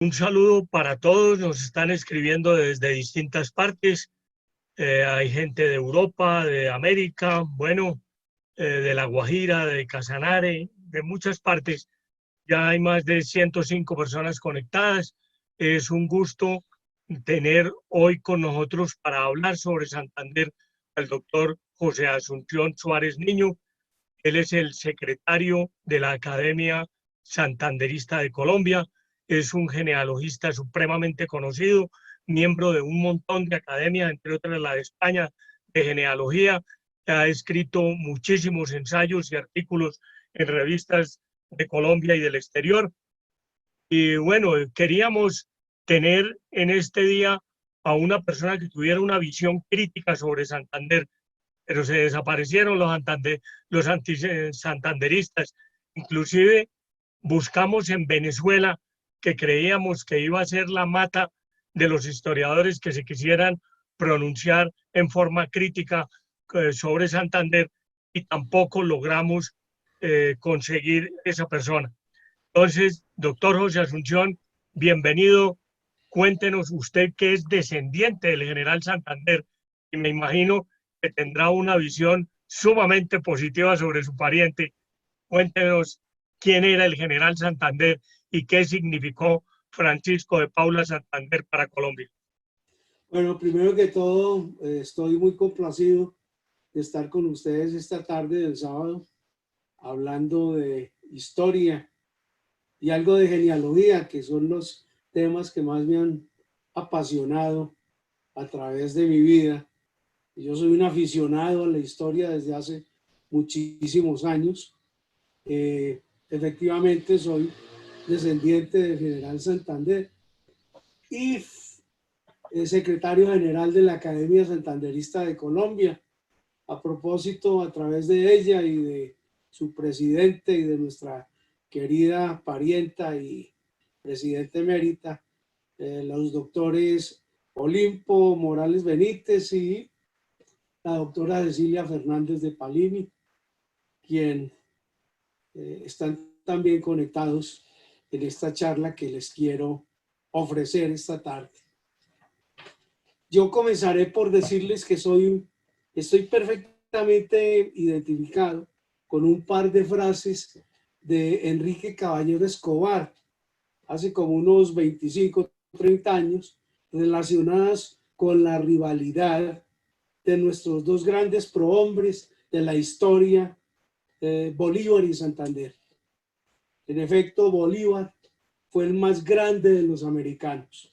Un saludo para todos, nos están escribiendo desde distintas partes. Hay gente de Europa, de América, bueno, de La Guajira, de Casanare, de muchas partes. Ya hay más de 105 personas conectadas. Es un gusto tener hoy con nosotros para hablar sobre Santander al doctor José Asunción Suárez Niño. Él es el secretario de la Academia Santanderista de Colombia, es un genealogista supremamente conocido, miembro de un montón de academias, entre otras la de España, de genealogía. Ha escrito muchísimos ensayos y artículos en revistas de Colombia y del exterior. Y bueno, queríamos tener en este día a una persona que tuviera una visión crítica sobre Santander, pero se desaparecieron los anti-santanderistas. Inclusive buscamos en Venezuela, que creíamos que iba a ser la mata de los historiadores que se quisieran pronunciar en forma crítica sobre Santander, y tampoco logramos conseguir esa persona. Entonces, doctor José Asunción, bienvenido. Cuéntenos usted, que es descendiente del general Santander, y me imagino que tendrá una visión sumamente positiva sobre su pariente. Cuéntenos quién era el general Santander y qué significó Francisco de Paula Santander para Colombia. Bueno, primero que todo, estoy muy complacido de estar con ustedes esta tarde del sábado, hablando de historia y algo de genealogía, que son los temas que más me han apasionado a través de mi vida. Yo soy un aficionado a la historia desde hace muchísimos años. Efectivamente, soy descendiente del general Santander y secretario general de la Academia Santanderista de Colombia. A propósito, a través de ella y de su presidente y de nuestra querida parienta y presidente emérita, los doctores Olimpo Morales Benítez y la doctora Cecilia Fernández de Palini, quien están también conectados en esta charla que les quiero ofrecer esta tarde. Yo comenzaré por decirles que estoy perfectamente identificado con un par de frases de Enrique Caballero Escobar, hace como unos 25, 30 años, relacionadas con la rivalidad de nuestros dos grandes prohombres de la historia, Bolívar y Santander. En efecto, Bolívar fue el más grande de los americanos.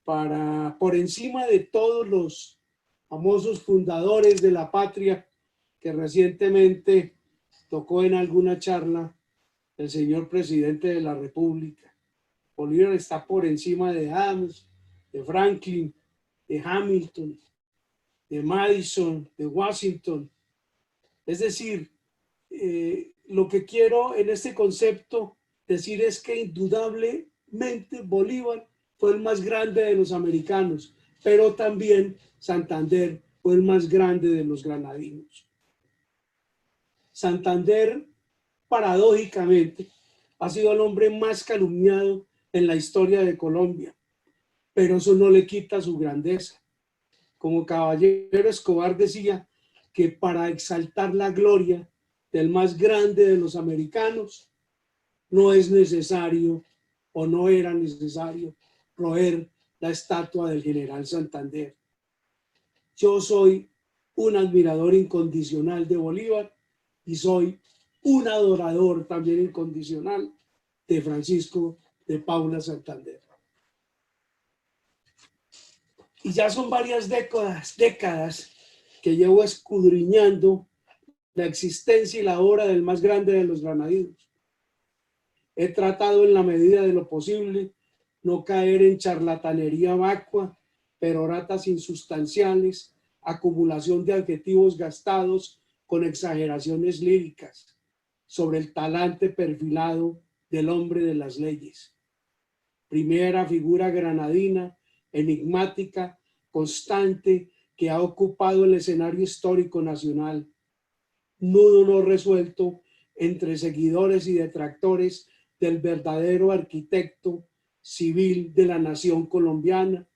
Por encima de todos los famosos fundadores de la patria que recientemente tocó en alguna charla el señor presidente de la República, Bolívar está por encima de Adams, de Franklin, de Hamilton, de Madison, de Washington. Es decir, lo que quiero en este concepto decir es que indudablemente Bolívar fue el más grande de los americanos, pero también Santander fue el más grande de los granadinos. Santander, paradójicamente, ha sido el hombre más calumniado en la historia de Colombia, pero eso no le quita su grandeza. Como Caballero Escobar decía, que para exaltar la gloria del más grande de los americanos, no es necesario o no era necesario roer la estatua del general Santander. Yo soy un admirador incondicional de Bolívar y soy un adorador también incondicional de Francisco de Paula Santander. Y ya son varias décadas que llevo escudriñando la existencia y la obra del más grande de los granadinos. He tratado en la medida de lo posible no caer en charlatanería vacua, peroratas insustanciales, acumulación de adjetivos gastados con exageraciones líricas sobre el talante perfilado del hombre de las leyes. Primera figura granadina, enigmática, constante, que ha ocupado el escenario histórico nacional. Nudo no resuelto entre seguidores y detractores del verdadero arquitecto civil de la nación colombiana,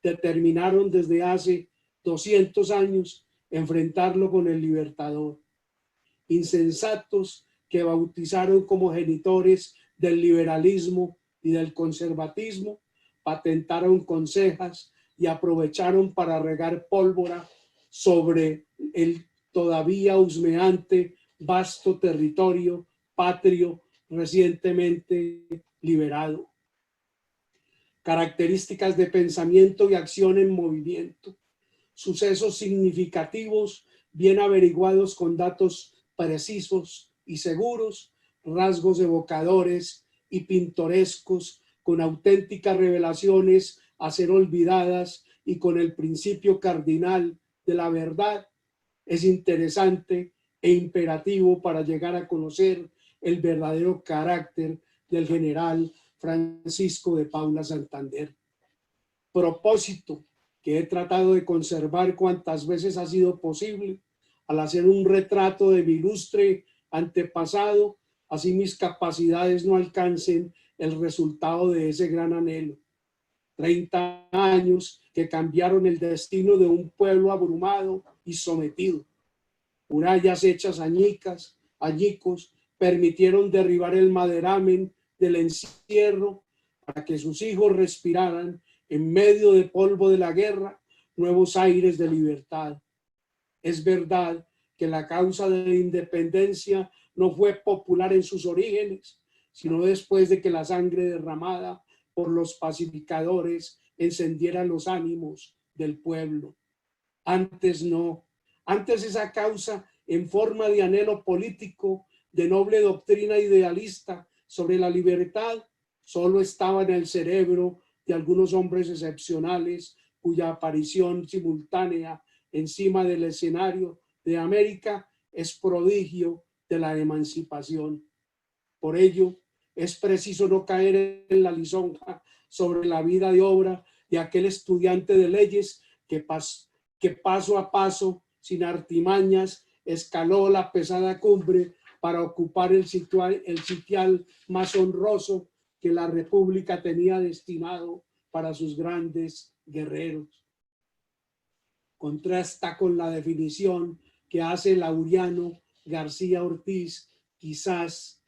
determinaron desde hace 200 años enfrentarlo con el Libertador. Insensatos que bautizaron como genitores del liberalismo y del conservatismo, patentaron consejas y aprovecharon para regar pólvora sobre el todavía husmeante vasto territorio patrio recientemente liberado. Características de pensamiento y acción en movimiento, sucesos significativos bien averiguados con datos precisos y seguros, rasgos evocadores y pintorescos con auténticas revelaciones a ser olvidadas y con el principio cardinal de la verdad, es interesante e imperativo para llegar a conocer el verdadero carácter del general Francisco de Paula Santander. Propósito que he tratado de conservar cuantas veces ha sido posible al hacer un retrato de mi ilustre antepasado, así mis capacidades no alcancen el resultado de ese gran anhelo. 30 años que cambiaron el destino de un pueblo abrumado y sometido. Murallas hechas añicos permitieron derribar el maderamen del encierro para que sus hijos respiraran en medio del polvo de la guerra nuevos aires de libertad. Es verdad que la causa de la independencia no fue popular en sus orígenes, sino después de que la sangre derramada por los pacificadores encendiera los ánimos del pueblo. Antes no. Antes esa causa, en forma de anhelo político, de noble doctrina idealista sobre la libertad, solo estaba en el cerebro de algunos hombres excepcionales cuya aparición simultánea encima del escenario de América es prodigio de la emancipación. Por ello, es preciso no caer en la lisonja sobre la vida y obra de aquel estudiante de leyes que paso a paso, sin artimañas, escaló la pesada cumbre para ocupar el sitial más honroso que la República tenía destinado para sus grandes guerreros. Contrasta con la definición que hace Laureano García Ortiz, quizás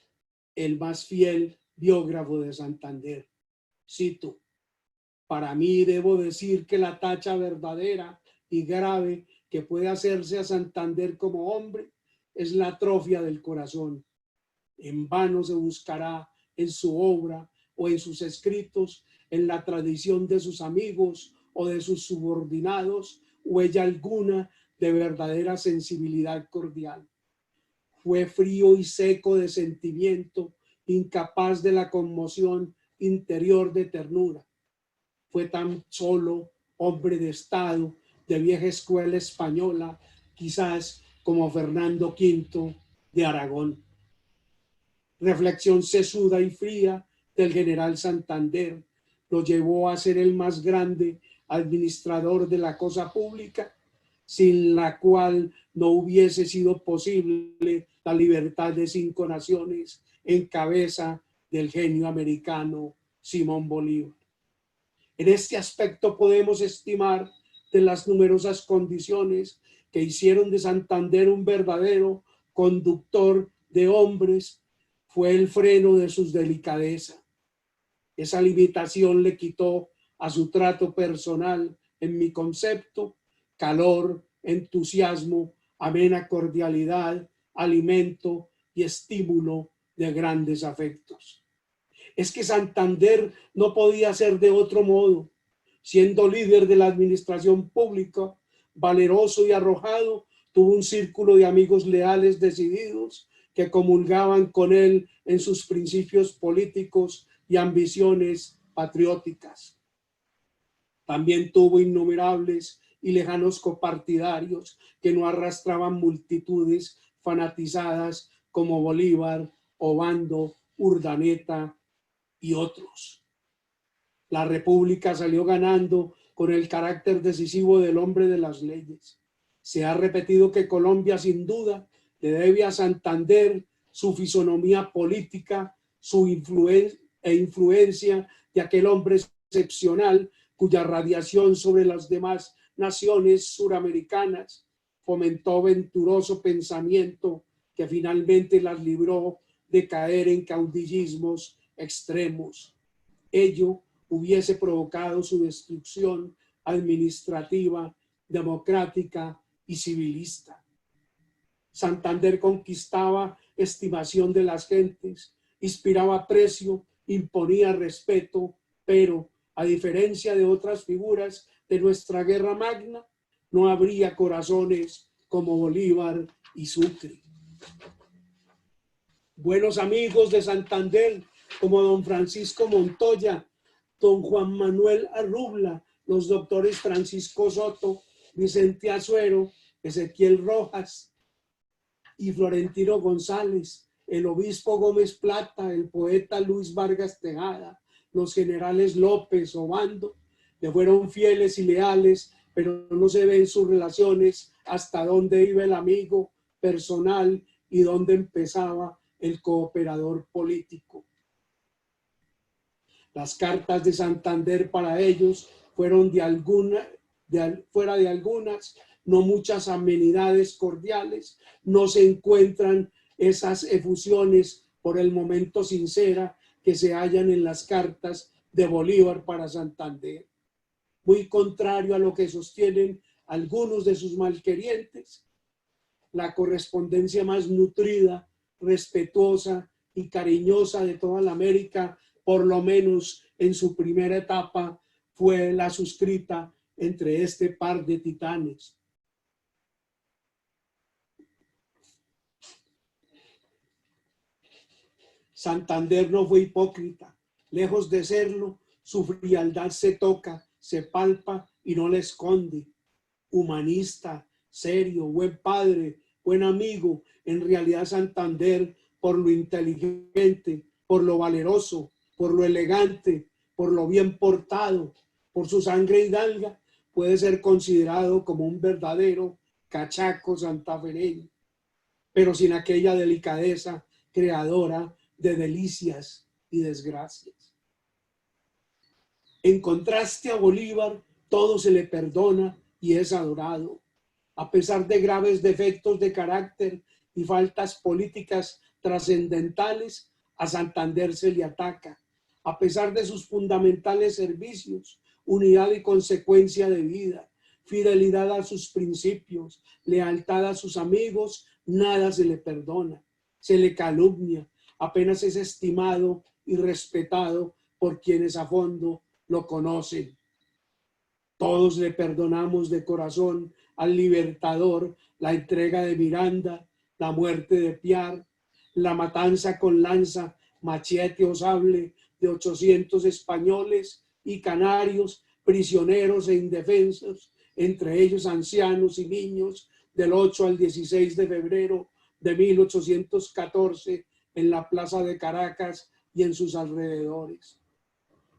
el más fiel biógrafo de Santander. Cito: para mí debo decir que la tacha verdadera y grave que puede hacerse a Santander como hombre es la atrofia del corazón. En vano se buscará en su obra o en sus escritos, en la tradición de sus amigos o de sus subordinados, huella alguna de verdadera sensibilidad cordial. Fue frío y seco de sentimiento, incapaz de la conmoción interior de ternura. Fue tan solo hombre de Estado, de vieja escuela española, quizás como Fernando V de Aragón. Reflexión sesuda y fría del general Santander lo llevó a ser el más grande administrador de la cosa pública, sin la cual no hubiese sido posible la libertad de 5 naciones en cabeza del genio americano Simón Bolívar. En este aspecto podemos estimar de las numerosas condiciones que hicieron de Santander un verdadero conductor de hombres, fue el freno de sus delicadezas. Esa limitación le quitó a su trato personal, en mi concepto, calor, entusiasmo, amena cordialidad, alimento y estímulo de grandes afectos. Es que Santander no podía ser de otro modo. Siendo líder de la administración pública, valeroso y arrojado, tuvo un círculo de amigos leales decididos que comulgaban con él en sus principios políticos y ambiciones patrióticas. También tuvo innumerables y lejanos copartidarios que no arrastraban multitudes fanatizadas como Bolívar, Obando, Urdaneta y otros. La República salió ganando con el carácter decisivo del hombre de las leyes. Se ha repetido que Colombia sin duda le debe a Santander su fisonomía política, su influencia de aquel hombre excepcional cuya radiación sobre las demás naciones suramericanas fomentó venturoso pensamiento que finalmente las libró de caer en caudillismos extremos. Ello hubiese provocado su destrucción administrativa, democrática y civilista. Santander conquistaba estimación de las gentes, inspiraba aprecio, imponía respeto, pero a diferencia de otras figuras de nuestra guerra magna, no habría corazones como Bolívar y Sucre. Buenos amigos de Santander, como don Francisco Montoya, don Juan Manuel Arrubla, los doctores Francisco Soto, Vicente Azuero, Ezequiel Rojas y Florentino González, el obispo Gómez Plata, el poeta Luis Vargas Tejada, los generales López, Obando, le fueron fieles y leales, pero no se ven sus relaciones hasta dónde iba el amigo personal y dónde empezaba el cooperador político. Las cartas de Santander para ellos fueron fuera de algunas, no muchas amenidades cordiales, no se encuentran esas efusiones por el momento sincera que se hallan en las cartas de Bolívar para Santander. Muy contrario a lo que sostienen algunos de sus malquerientes, la correspondencia más nutrida, respetuosa y cariñosa de toda la América, por lo menos en su primera etapa, fue la suscrita entre este par de titanes. Santander no fue hipócrita. Lejos de serlo, su frialdad se toca, se palpa y no la esconde. Humanista, serio, buen padre, buen amigo, en realidad Santander, por lo inteligente, por lo valeroso, por lo elegante, por lo bien portado, por su sangre hidalga, puede ser considerado como un verdadero cachaco santafereño, pero sin aquella delicadeza creadora de delicias y desgracias. En contraste a Bolívar, todo se le perdona y es adorado. A pesar de graves defectos de carácter y faltas políticas trascendentales, a Santander se le ataca. A pesar de sus fundamentales servicios, unidad y consecuencia de vida, fidelidad a sus principios, lealtad a sus amigos, nada se le perdona, se le calumnia, apenas es estimado y respetado por quienes a fondo lo conocen. Todos le perdonamos de corazón al libertador la entrega de Miranda, la muerte de Piar, la matanza con lanza, machete o sable de 800 españoles y canarios, prisioneros e indefensos, entre ellos ancianos y niños, del 8 al 16 de febrero de 1814 en la plaza de Caracas y en sus alrededores.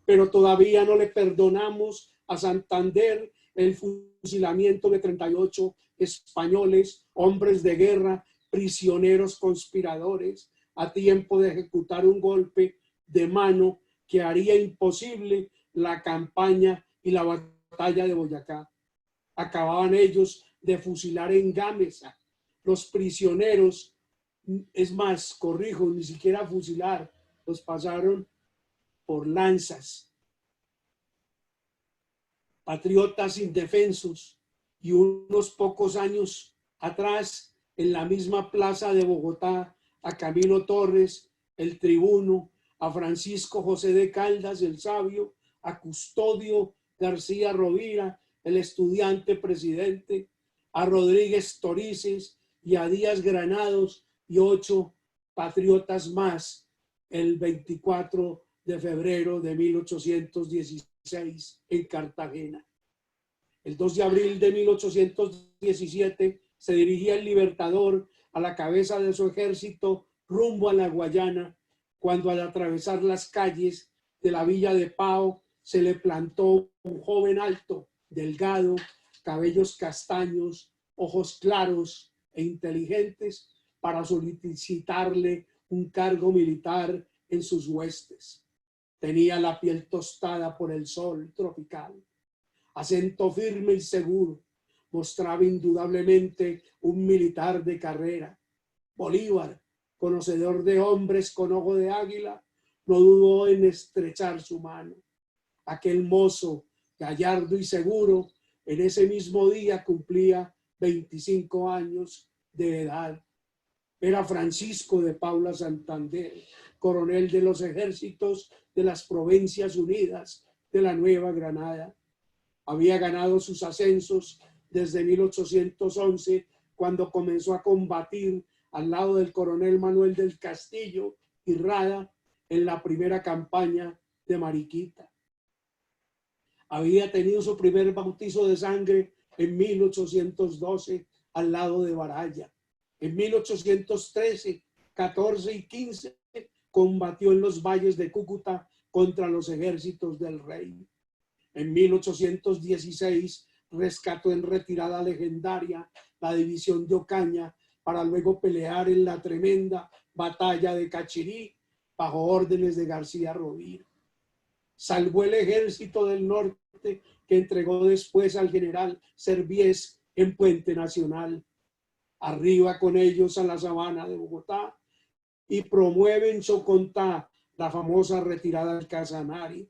Pero todavía no le perdonamos a Santander el fusilamiento de 38 españoles, hombres de guerra, prisioneros conspiradores, a tiempo de ejecutar un golpe de mano que haría imposible la campaña y la batalla de Boyacá. Acababan ellos de fusilar en Gámeza. Los prisioneros, es más, corrijo, ni siquiera fusilar, los pasaron por lanzas. Patriotas indefensos, y unos pocos años atrás, en la misma plaza de Bogotá, a Camilo Torres, el tribuno, a Francisco José de Caldas, el sabio, a Custodio García Rovira, el estudiante presidente, a Rodríguez Torices y a Díaz Granados y 8 patriotas más el 24 de febrero de 1816 en Cartagena. El 2 de abril de 1817 se dirigía el Libertador a la cabeza de su ejército rumbo a la Guayana, cuando al atravesar las calles de la villa de Pao se le plantó un joven alto, delgado, cabellos castaños, ojos claros e inteligentes, para solicitarle un cargo militar en sus huestes. Tenía la piel tostada por el sol tropical. Acento firme y seguro, mostraba indudablemente un militar de carrera. Bolívar, conocedor de hombres con ojo de águila, no dudó en estrechar su mano. Aquel mozo, gallardo y seguro, en ese mismo día cumplía 25 años de edad. Era Francisco de Paula Santander, coronel de los ejércitos de las Provincias Unidas de la Nueva Granada. Había ganado sus ascensos desde 1811, cuando comenzó a combatir al lado del coronel Manuel del Castillo y Rada en la primera campaña de Mariquita. Había tenido su primer bautizo de sangre en 1812 al lado de Baraya. En 1813, 14 y 15 combatió en los valles de Cúcuta contra los ejércitos del rey. En 1816 rescató en retirada legendaria la división de Ocaña para luego pelear en la tremenda batalla de Cachirí bajo órdenes de García Rovira. Salvó el ejército del norte que entregó después al general Serviés en Puente Nacional. Arriba con ellos a la sabana de Bogotá y promueve en Chocontá la famosa retirada del Casanare.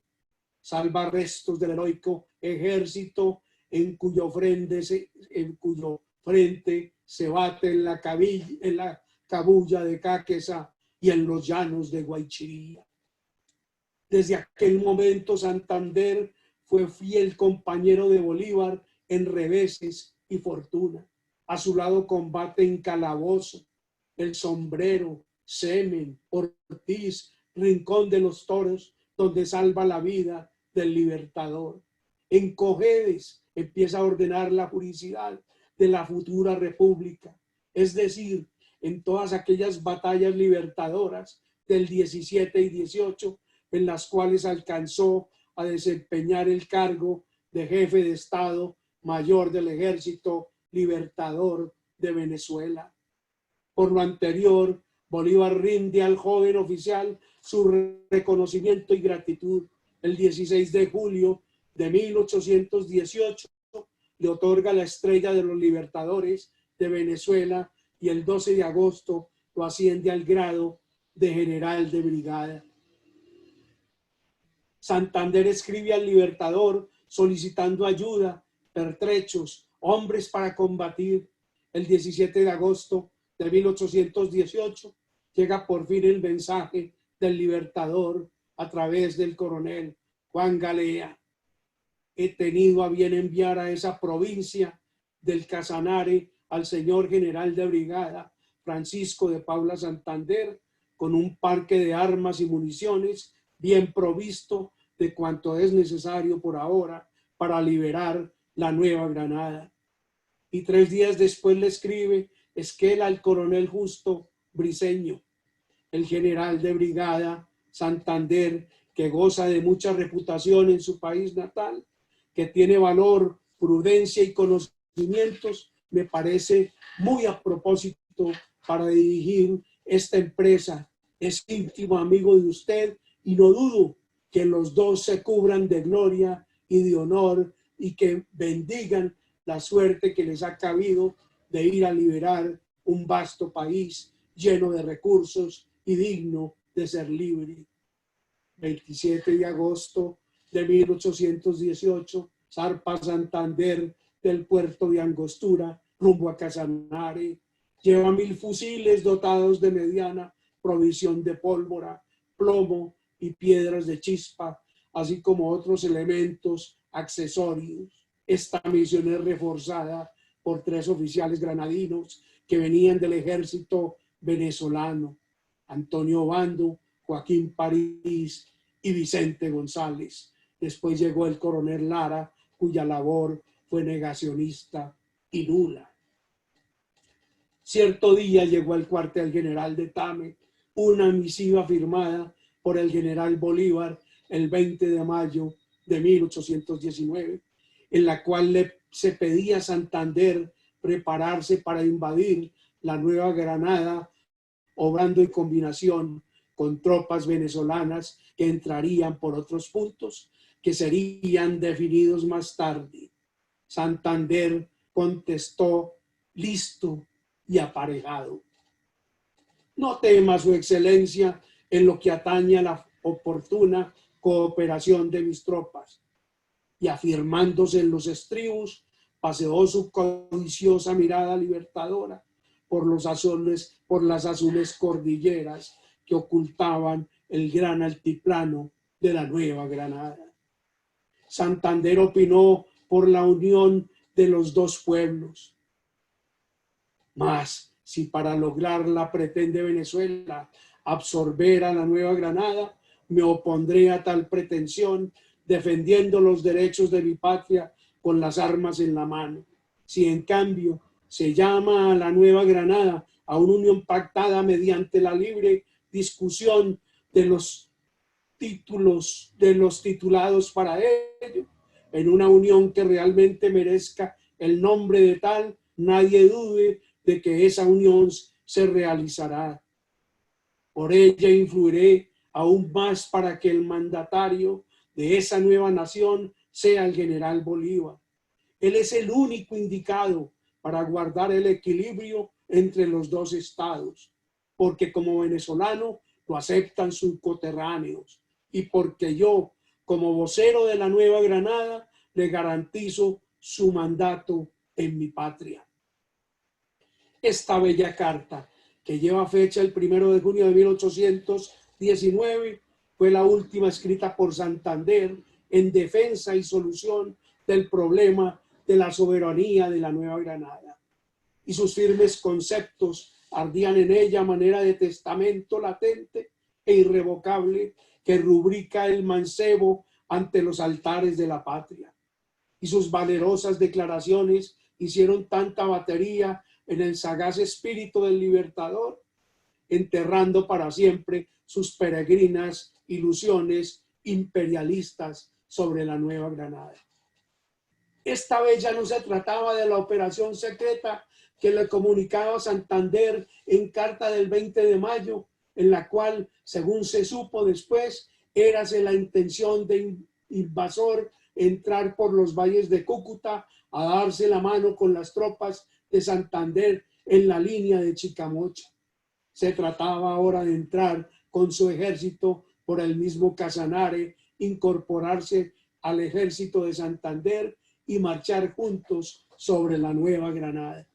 Salva restos del heroico ejército en cuyo frente se bate en la cabulla de Caquesa y en los llanos de Guaychiría. Desde aquel momento Santander fue fiel compañero de Bolívar en reveses y fortuna. A su lado combate en Calabozo, El Sombrero, Semen, Ortiz, Rincón de los Toros, donde salva la vida del Libertador. En Cojedes empieza a ordenar la juridicidad de la futura república, es decir, en todas aquellas batallas libertadoras del 17 y 18, en las cuales alcanzó a desempeñar el cargo de jefe de Estado Mayor del Ejército Libertador de Venezuela. Por lo anterior, Bolívar rinde al joven oficial su reconocimiento y gratitud. El 16 de julio de 1818 le otorga la Estrella de los Libertadores de Venezuela y el 12 de agosto lo asciende al grado de general de brigada. Santander escribe al Libertador solicitando ayuda, pertrechos, hombres para combatir. El 17 de agosto de 1818 llega por fin el mensaje del Libertador a través del coronel Juan Galea. He tenido a bien enviar a esa provincia del Casanare al señor general de brigada Francisco de Paula Santander con un parque de armas y municiones bien provisto de cuanto es necesario por ahora para liberar la Nueva Granada. Y 3 días después le escribe Esquela al coronel Justo Briceño, el general de brigada Santander, que goza de mucha reputación en su país natal, que tiene valor, prudencia y conocimientos, me parece muy a propósito para dirigir esta empresa. Es íntimo amigo de usted y no dudo que los dos se cubran de gloria y de honor y que bendigan la suerte que les ha cabido de ir a liberar un vasto país lleno de recursos y digno de ser libre. 27 de agosto de 1818, zarpa Santander del puerto de Angostura rumbo a Casanare. Lleva 1000 fusiles dotados de mediana provisión de pólvora, plomo y piedras de chispa, así como otros elementos accesorios. Esta misión es reforzada por 3 oficiales granadinos que venían del ejército venezolano: Antonio Bando, Joaquín París y Vicente González. Después llegó el coronel Lara, cuya labor fue negacionista y nula. Cierto día llegó al cuartel general de Tame una misiva firmada por el general Bolívar el 20 de mayo de 1819, en la cual se pedía a Santander prepararse para invadir la Nueva Granada, obrando en combinación con tropas venezolanas que entrarían por otros puntos que serían definidos más tarde. Santander contestó listo y aparejado. No tema, su excelencia, en lo que atañe a la oportuna cooperación de mis tropas. Y afirmándose en los estribos, paseó su codiciosa mirada libertadora por las azules cordilleras que ocultaban el gran altiplano de la Nueva Granada. Santander opinó por la unión de los dos pueblos. Mas, si para lograrla pretende Venezuela absorber a la Nueva Granada, me opondré a tal pretensión, defendiendo los derechos de mi patria con las armas en la mano. Si en cambio se llama a la Nueva Granada a una unión pactada mediante la libre discusión de los títulos de los titulados para ello, en una unión que realmente merezca el nombre de tal, nadie dude de que esa unión se realizará. Por ella influiré aún más para que el mandatario de esa nueva nación sea el general Bolívar. Él es el único indicado para guardar el equilibrio entre los dos estados, porque como venezolano lo aceptan sus coterráneos y porque yo, como vocero de la Nueva Granada, le garantizo su mandato en mi patria. Esta bella carta, que lleva fecha el 1 de junio de 1819, fue la última escrita por Santander en defensa y solución del problema de la soberanía de la Nueva Granada. Y sus firmes conceptos ardían en ella a manera de testamento latente e irrevocable que rubrica el mancebo ante los altares de la patria. Y sus valerosas declaraciones hicieron tanta batería en el sagaz espíritu del libertador, enterrando para siempre sus peregrinas ilusiones imperialistas sobre la Nueva Granada. Esta vez ya no se trataba de la operación secreta que le comunicaba Santander en carta del 20 de mayo, en la cual, según se supo después, érase la intención de invasor entrar por los valles de Cúcuta a darse la mano con las tropas de Santander en la línea de Chicamocha. Se trataba ahora de entrar con su ejército por el mismo Casanare, incorporarse al ejército de Santander y marchar juntos sobre la Nueva Granada.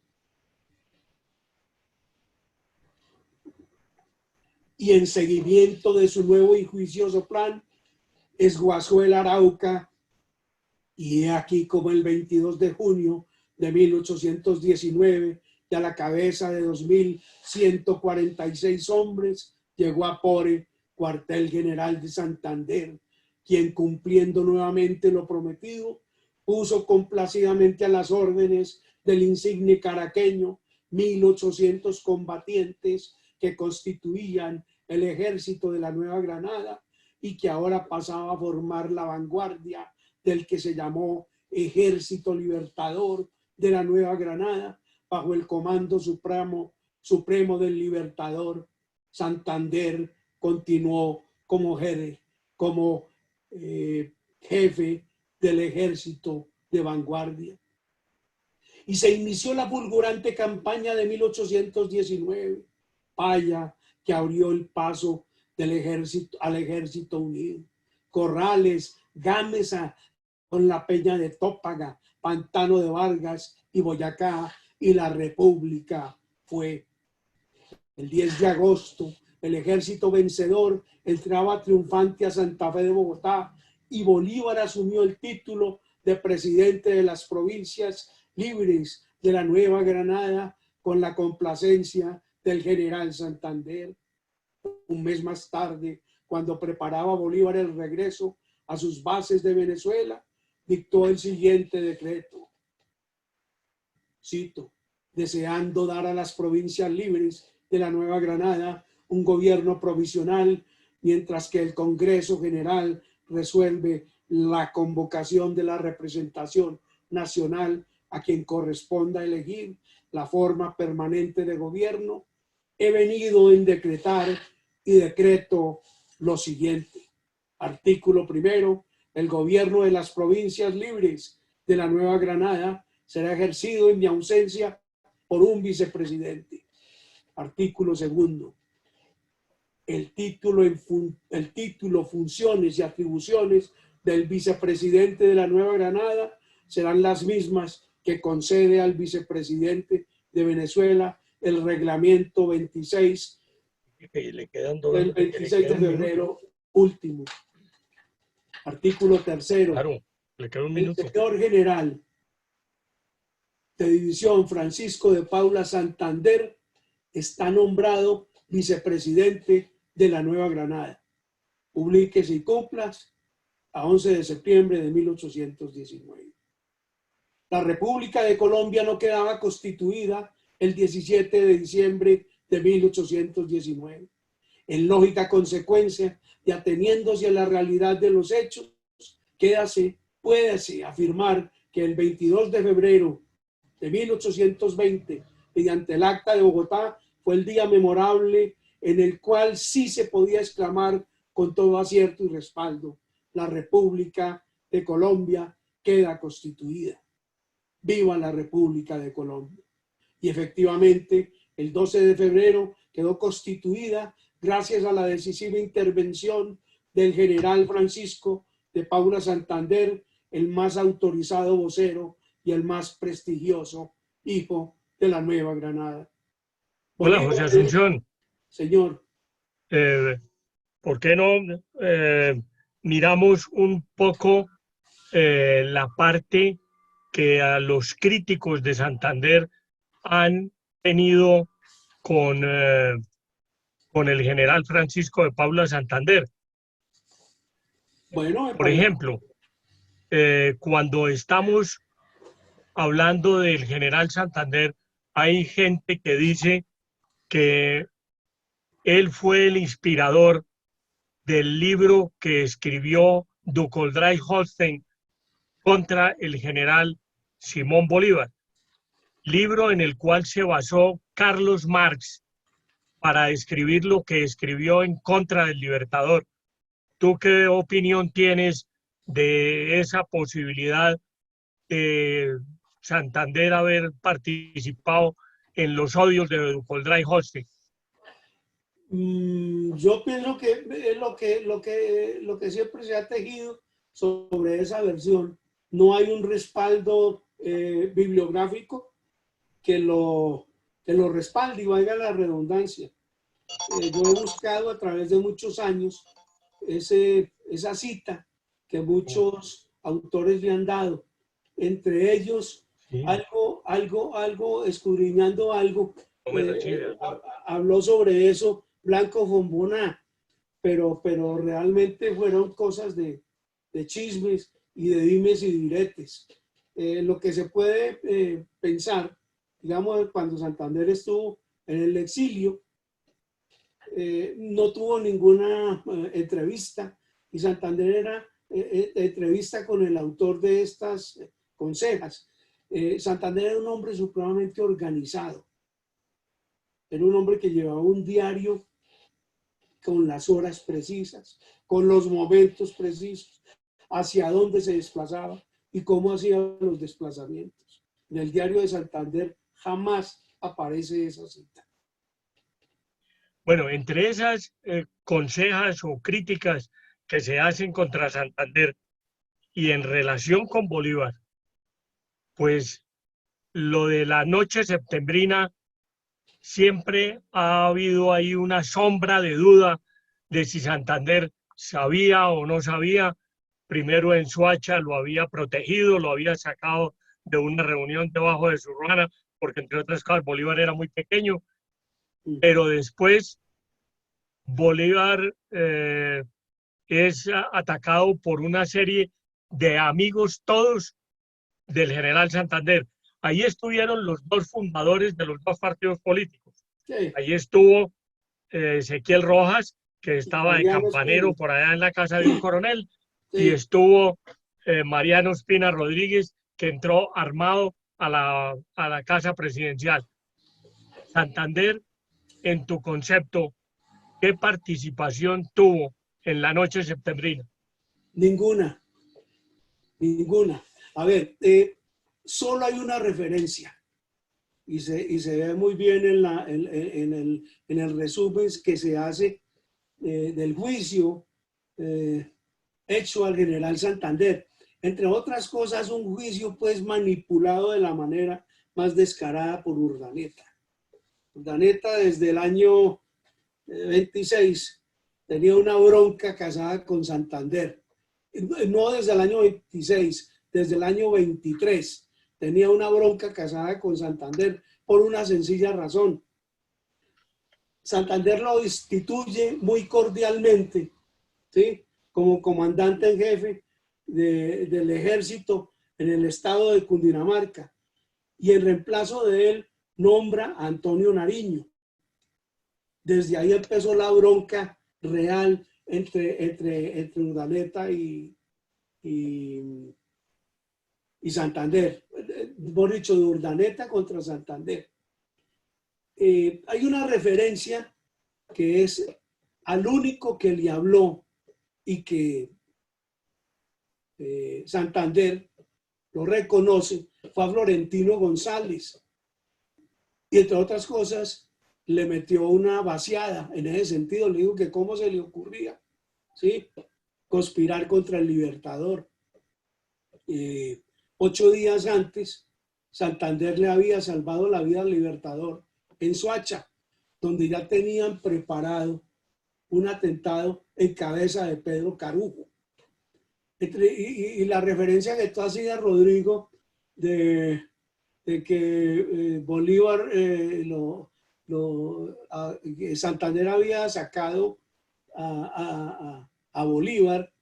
Y en seguimiento de su nuevo y juicioso plan, esguazó el Arauca, y he aquí como el 22 de junio de 1819, y a la cabeza de 2.146 hombres, llegó a Pore, cuartel general de Santander, quien, cumpliendo nuevamente lo prometido, puso complacidamente a las órdenes del insigne caraqueño 1.800 combatientes que constituían el ejército de la Nueva Granada y que ahora pasaba a formar la vanguardia del que se llamó Ejército Libertador de la Nueva Granada, bajo el comando supremo del Libertador. Santander continuó como jefe del ejército de vanguardia. Y se inició la fulgurante campaña de 1819, Paya, que abrió el paso al ejército unido. Corrales, Gámeza, con la Peña de Tópaga, Pantano de Vargas y Boyacá, y la República fue. El 10 de agosto, el ejército vencedor entraba triunfante a Santa Fe de Bogotá y Bolívar asumió el título de presidente de las provincias libres de la Nueva Granada con la complacencia del general Santander. Un mes más tarde, cuando preparaba Bolívar el regreso a sus bases de Venezuela, dictó el siguiente decreto. Cito: deseando dar a las provincias libres de la Nueva Granada un gobierno provisional, mientras que el Congreso General resuelve la convocación de la representación nacional a quien corresponda elegir la forma permanente de gobierno, he venido en decretar y decreto lo siguiente. Artículo primero. El gobierno de las provincias libres de la Nueva Granada será ejercido en mi ausencia por un vicepresidente. Artículo segundo. El título, funciones y atribuciones del vicepresidente de la Nueva Granada serán las mismas que concede al vicepresidente de Venezuela el reglamento 26 del 26 de febrero último. Artículo tercero. Claro, le queda un El minuto. señor general de división Francisco de Paula Santander está nombrado vicepresidente de la Nueva Granada. Publíquese y cumplas a 11 de septiembre de 1819. La República de Colombia no quedaba constituida el 17 de diciembre de 1819. En lógica consecuencia y ateniéndose a la realidad de los hechos, puédase afirmar que el 22 de febrero de 1820, mediante el Acta de Bogotá, fue el día memorable en el cual sí se podía exclamar con todo acierto y respaldo: la República de Colombia queda constituida. ¡Viva la República de Colombia! Y efectivamente, el 12 de febrero quedó constituida gracias a la decisiva intervención del general Francisco de Paula Santander, el más autorizado vocero y el más prestigioso hijo de la Nueva Granada. Hola, José Asunción. Señor. ¿Por qué no miramos un poco la parte que a los críticos de Santander han tenido con el general Francisco de Paula Santander? Bueno, por ejemplo, cuando estamos hablando del general Santander, hay gente que dice que él fue el inspirador del libro que escribió Duyckinck Holstein contra el general Simón Bolívar, libro en el cual se basó Carlos Marx para escribir lo que escribió en contra del Libertador. ¿Tú qué opinión tienes de esa posibilidad de Santander haber participado en los odios de Duyckinck Holstein? Yo pienso que es lo que siempre se ha tejido sobre esa versión. No hay un respaldo bibliográfico que lo respalde, y valga la redundancia. Yo he buscado a través de muchos años esa cita que muchos autores le han dado, entre ellos sí. algo escudriñando algo, habló sobre eso Blanco Fontboná, pero realmente fueron cosas de chismes y de dimes y diretes. Lo que se puede pensar, digamos, cuando Santander estuvo en el exilio, no tuvo ninguna entrevista, y Santander era entrevista con el autor de estas consejas. Santander era un hombre supremamente organizado, era un hombre que llevaba un diario con las horas precisas, con los momentos precisos, hacia dónde se desplazaba y cómo hacía los desplazamientos. En el diario de Santander jamás aparece esa cita. Bueno, entre esas consejas o críticas que se hacen contra Santander y en relación con Bolívar, pues lo de la noche septembrina, siempre ha habido ahí una sombra de duda de si Santander sabía o no sabía. Primero en Soacha lo había protegido, lo había sacado de una reunión debajo de su ruana, porque entre otras cosas Bolívar era muy pequeño, pero después Bolívar es atacado por una serie de amigos todos del general Santander. Ahí estuvieron los dos fundadores de los dos partidos políticos. Sí. Ahí estuvo Ezequiel Rojas, que estaba de campanero por allá en la casa de un coronel, sí. Y estuvo Mariano Espina Rodríguez, que entró armado a la casa presidencial. Santander, en tu concepto, ¿qué participación tuvo en la noche septembrina? Ninguna, ninguna. A ver, solo hay una referencia y se ve muy bien en el resumen que se hace del juicio hecho al general Santander. Entre otras cosas, un juicio pues manipulado de la manera más descarada por Urdaneta. Urdaneta desde el año 26 tenía una bronca casada con Santander. No desde el año 26, desde el año 23 tenía una bronca casada con Santander por una sencilla razón. Santander lo instituye muy cordialmente, ¿sí?, como comandante en jefe del ejército en el estado de Cundinamarca, y en reemplazo de él nombra a Antonio Nariño. Desde ahí empezó la bronca real entre Urdaneta y Santander, por dicho, de Urdaneta contra Santander. Hay una referencia que es al único que le habló y que Santander lo reconoce, fue a Florentino González, y entre otras cosas le metió una vaciada en ese sentido. Le digo que cómo se le ocurría, ¿sí?, conspirar contra el Libertador. 8 días antes, Santander le había salvado la vida al Libertador en Soacha, donde ya tenían preparado un atentado en cabeza de Pedro Carujo. Y la referencia que tú hacías, Rodrigo, de que Bolívar, Santander había sacado a Bolívar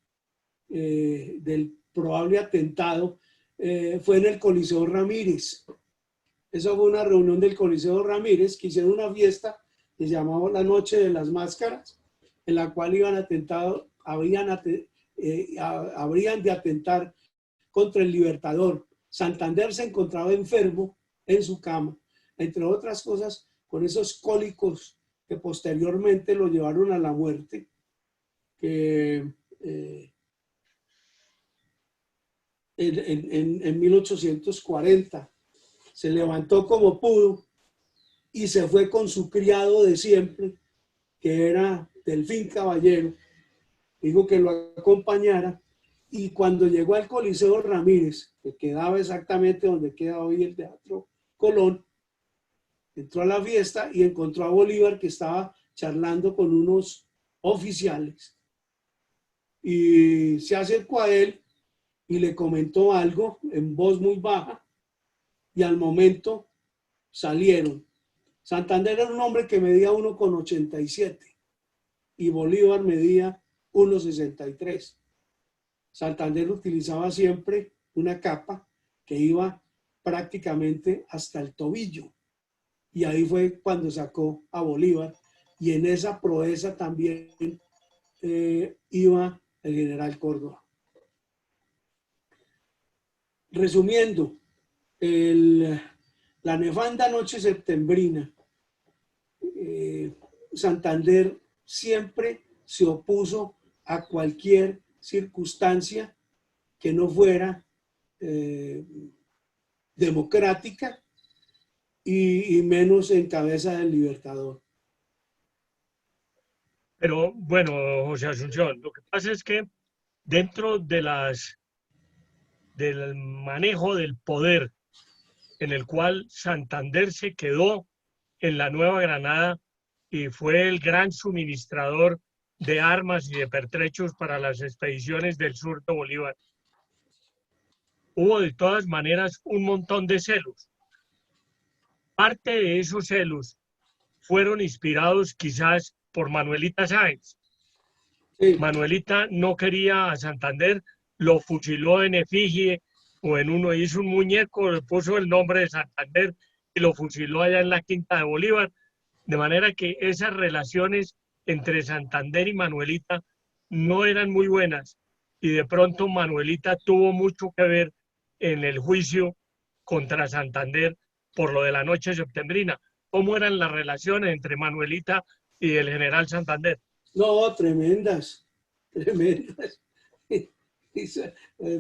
del probable atentado, fue en el Coliseo Ramírez. Eso fue una reunión del Coliseo Ramírez, que hicieron una fiesta que se llamaba la Noche de las Máscaras, en la cual habrían de atentar contra el Libertador. Santander se encontraba enfermo en su cama, entre otras cosas, con esos cólicos que posteriormente lo llevaron a la muerte, que en 1840 se levantó como pudo y se fue con su criado de siempre, que era Delfín Caballero. Dijo que lo acompañara, y cuando llegó al Coliseo Ramírez, que quedaba exactamente donde queda hoy el Teatro Colón, entró a la fiesta y encontró a Bolívar, que estaba charlando con unos oficiales, y se acercó a él y le comentó algo en voz muy baja, y al momento salieron. Santander era un hombre que medía 1,87 y Bolívar medía 1,63. Santander utilizaba siempre una capa que iba prácticamente hasta el tobillo, y ahí fue cuando sacó a Bolívar, y en esa proeza también iba el general Córdoba. Resumiendo, la nefanda noche septembrina, Santander siempre se opuso a cualquier circunstancia que no fuera democrática, y menos en cabeza del Libertador. Pero bueno, José Asunción, lo que pasa es que dentro del manejo del poder en el cual Santander se quedó en la Nueva Granada y fue el gran suministrador de armas y de pertrechos para las expediciones del sur de Bolívar, hubo de todas maneras un montón de celos. Parte de esos celos fueron inspirados quizás por Manuelita Sáenz. Sí. Manuelita no quería a Santander, lo fusiló en efigie, o hizo un muñeco, le puso el nombre de Santander y lo fusiló allá en la Quinta de Bolívar, de manera que esas relaciones entre Santander y Manuelita no eran muy buenas, y de pronto Manuelita tuvo mucho que ver en el juicio contra Santander por lo de la noche septembrina. ¿Cómo eran las relaciones entre Manuelita y el general Santander. No, tremendas, tremendas.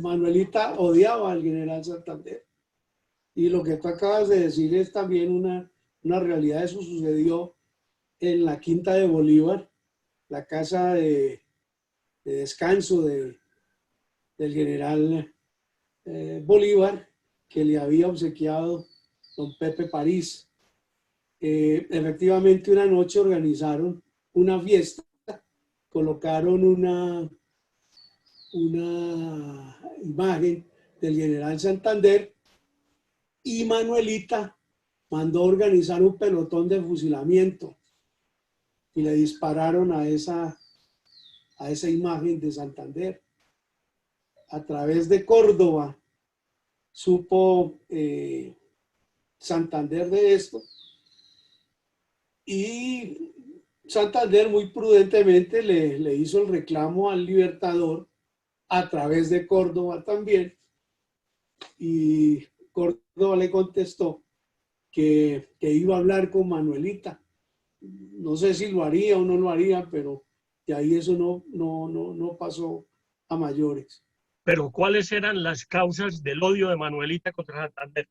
Manuelita odiaba al general Santander. Y lo que tú acabas de decir es también una realidad. Eso sucedió en la Quinta de Bolívar, la casa de descanso del general Bolívar, que le había obsequiado don Pepe París. Efectivamente, una noche organizaron una fiesta, colocaron una imagen del general Santander y Manuelita mandó organizar un pelotón de fusilamiento y le dispararon a esa imagen de Santander. A través de Córdoba supo Santander de esto y Santander muy prudentemente le hizo el reclamo al Libertador a través de Córdoba también, y Córdoba le contestó que iba a hablar con Manuelita. No sé si lo haría o no lo haría, pero de ahí eso no pasó a mayores. Pero ¿cuáles eran las causas del odio de Manuelita contra Santander?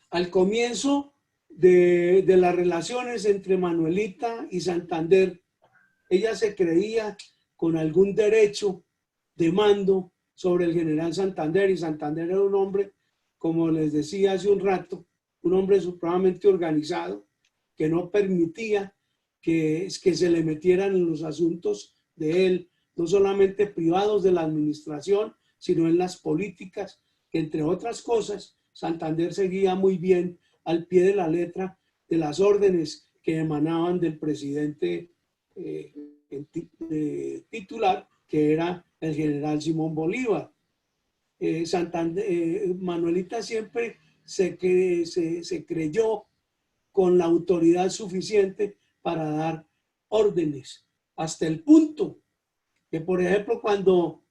Al comienzo de las relaciones entre Manuelita y Santander, ella se creía con algún derecho de mando sobre el general Santander, y Santander era un hombre, como les decía hace un rato, un hombre supremamente organizado que no permitía que se le metieran en los asuntos de él, no solamente privados de la administración, sino en las políticas, que entre otras cosas Santander seguía muy bien al pie de la letra de las órdenes que emanaban del presidente titular, que era el general Simón Bolívar. Manuelita siempre se creyó con la autoridad suficiente para dar órdenes, hasta el punto que, por ejemplo, cuando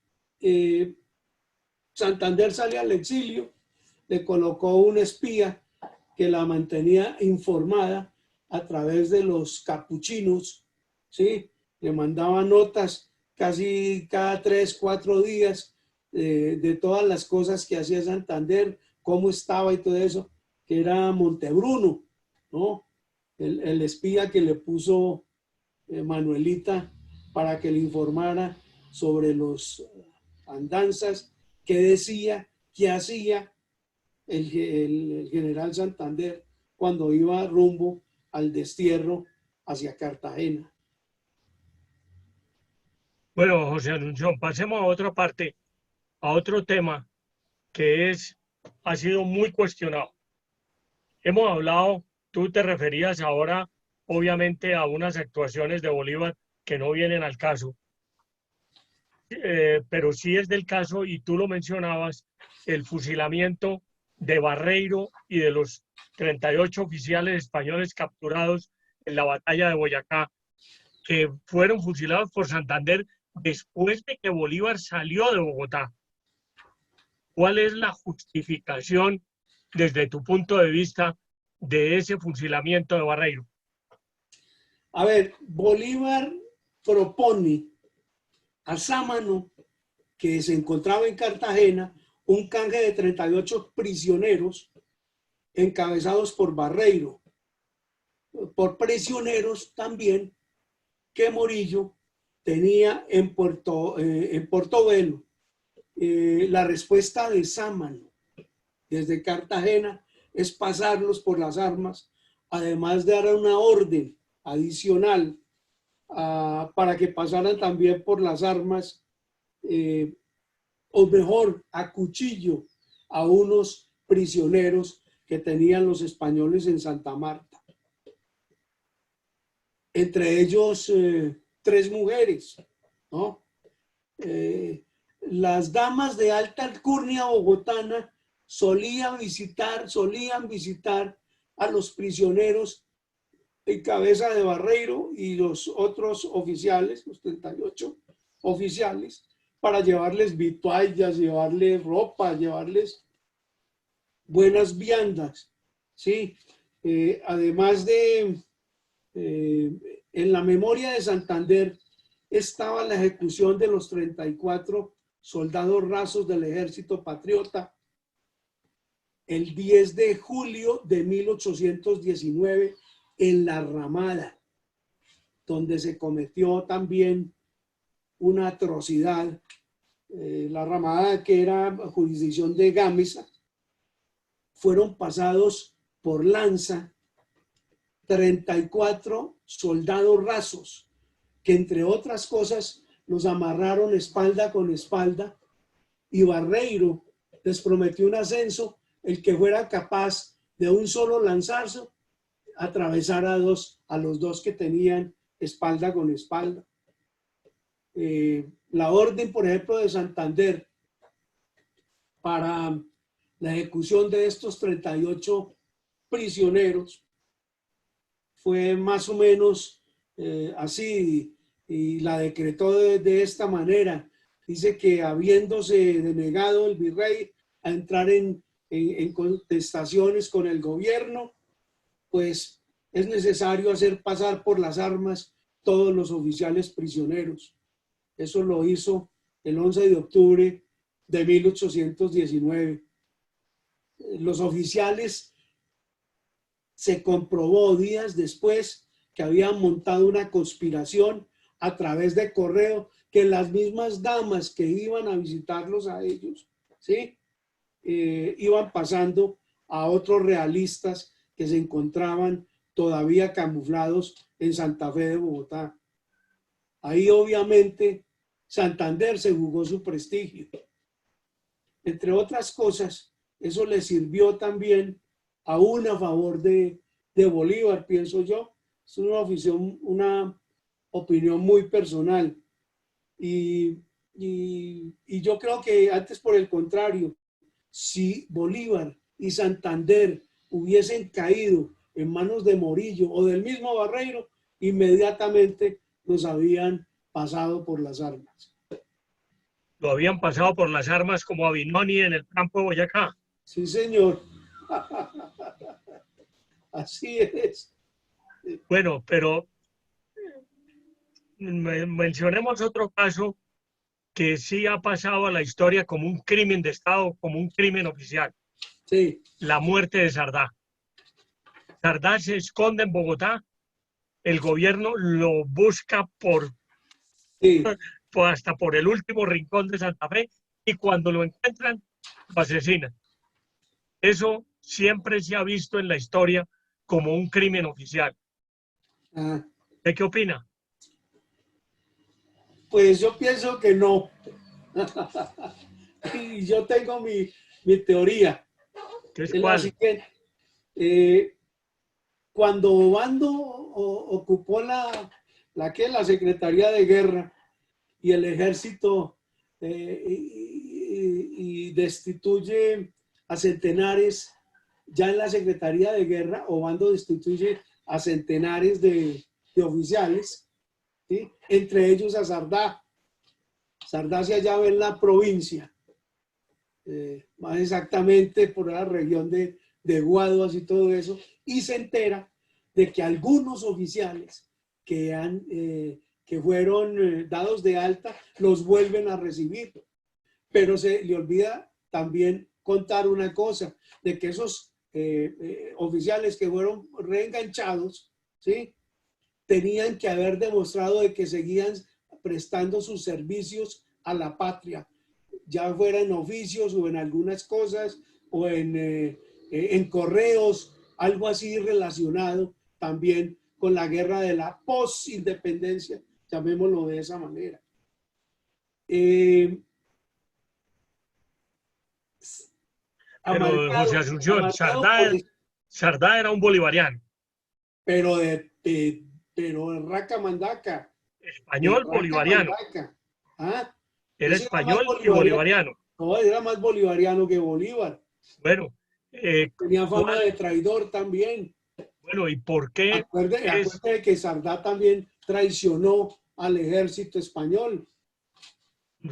Santander sale al exilio, le colocó un espía que la mantenía informada a través de los capuchinos, ¿sí? Le mandaba notas casi cada 3, 4 días de todas las cosas que hacía Santander, cómo estaba y todo eso, que era Montebruno, ¿no? El espía que le puso Manuelita para que le informara sobre los andanzas, qué decía, qué hacía el general Santander cuando iba rumbo al destierro hacia Cartagena. Bueno, José Asunción, pasemos a otra parte, a otro tema que ha sido muy cuestionado. Hemos hablado, tú te referías ahora, obviamente, a unas actuaciones de Bolívar que no vienen al caso, pero sí es del caso, y tú lo mencionabas, el fusilamiento de Barreiro y de los 38 oficiales españoles capturados en la batalla de Boyacá, que fueron fusilados por Santander después de que Bolívar salió de Bogotá. ¿Cuál es la justificación, desde tu punto de vista, de ese fusilamiento de Barreiro? A ver, Bolívar propone a Sámano, que se encontraba en Cartagena, un canje de 38 prisioneros encabezados por Barreiro, por prisioneros también que Morillo tenía en Portobelo. La respuesta de Sámano desde Cartagena es pasarlos por las armas, además de dar una orden adicional para que pasaran también por las armas, o mejor, a cuchillo, a unos prisioneros que tenían los españoles en Santa Marta. Entre ellos 3 mujeres, ¿no? Las damas de alta alcurnia bogotana solían visitar a los prisioneros en cabeza de Barreiro y los otros oficiales, los 38 oficiales, para llevarles vituallas, llevarles ropa, llevarles buenas viandas, ¿sí? Además de en la memoria de Santander estaba la ejecución de los 34 soldados rasos del Ejército Patriota el 10 de julio de 1819 en La Ramada, donde se cometió también una atrocidad. La Ramada, que era jurisdicción de Gámeza, fueron pasados por lanza 34 soldados rasos, que entre otras cosas los amarraron espalda con espalda, y Barreiro les prometió un ascenso el que fuera capaz de un solo lanzazo atravesar a los dos que tenían espalda con espalda. La orden, por ejemplo, de Santander para la ejecución de estos 38 prisioneros fue más o menos así, y la decretó de esta manera. Dice que habiéndose denegado el virrey a entrar en contestaciones con el gobierno, pues es necesario hacer pasar por las armas todos los oficiales prisioneros. Eso lo hizo el 11 de octubre de 1819. Los oficiales, se comprobó días después que habían montado una conspiración a través de correo, que las mismas damas que iban a visitarlos a ellos, ¿sí? Iban pasando a otros realistas que se encontraban todavía camuflados en Santa Fe de Bogotá. Ahí obviamente Santander se jugó su prestigio. Entre otras cosas, eso le sirvió también aún a favor de Bolívar, pienso yo. Es una opinión muy personal. Y yo creo que antes, por el contrario, si Bolívar y Santander hubiesen caído en manos de Morillo o del mismo Barreiro, inmediatamente los habían pasado por las armas. Lo habían pasado por las armas como a Binoni en el campo de Boyacá. Sí, señor. Así es. Bueno, pero mencionemos otro caso que sí ha pasado a la historia como un crimen de Estado, como un crimen oficial. Sí. La muerte de Sardá. Sardá se esconde en Bogotá, el gobierno lo busca Sí. hasta por el último rincón de Santa Fe, y cuando lo encuentran, lo asesinan. Eso siempre se ha visto en la historia como un crimen oficial. ¿De qué opina? Pues yo pienso que no. Y yo tengo mi teoría. ¿Es la cuál? siguiente. Cuando Obando ocupó la Secretaría de Guerra y el ejército y destituye a centenares, ya en la Secretaría de Guerra, Obando destituye a centenares de oficiales, ¿sí? Entre ellos a Sardá. Sardá se hallaba en la provincia, más exactamente por la región de Guaduas y todo eso, y se entera de que algunos oficiales que fueron dados de alta los vuelven a recibir, pero se le olvida también contar una cosa, de que esos oficiales que fueron reenganchados, ¿sí?, tenían que haber demostrado de que seguían prestando sus servicios a la patria, ya fuera en oficios o en algunas cosas o en correos, algo así relacionado también con la guerra de la posindependencia, llamémoslo de esa manera. Pero José Asunción, Sardá era un bolivariano. Pero de raca mandaca. Español bolivariano. ¿Ah? Era español y bolivariano. No, era más bolivariano que Bolívar. Bueno. Tenía fama de traidor también. Bueno, ¿y por qué? Acuérdate que Sardá también traicionó al ejército español.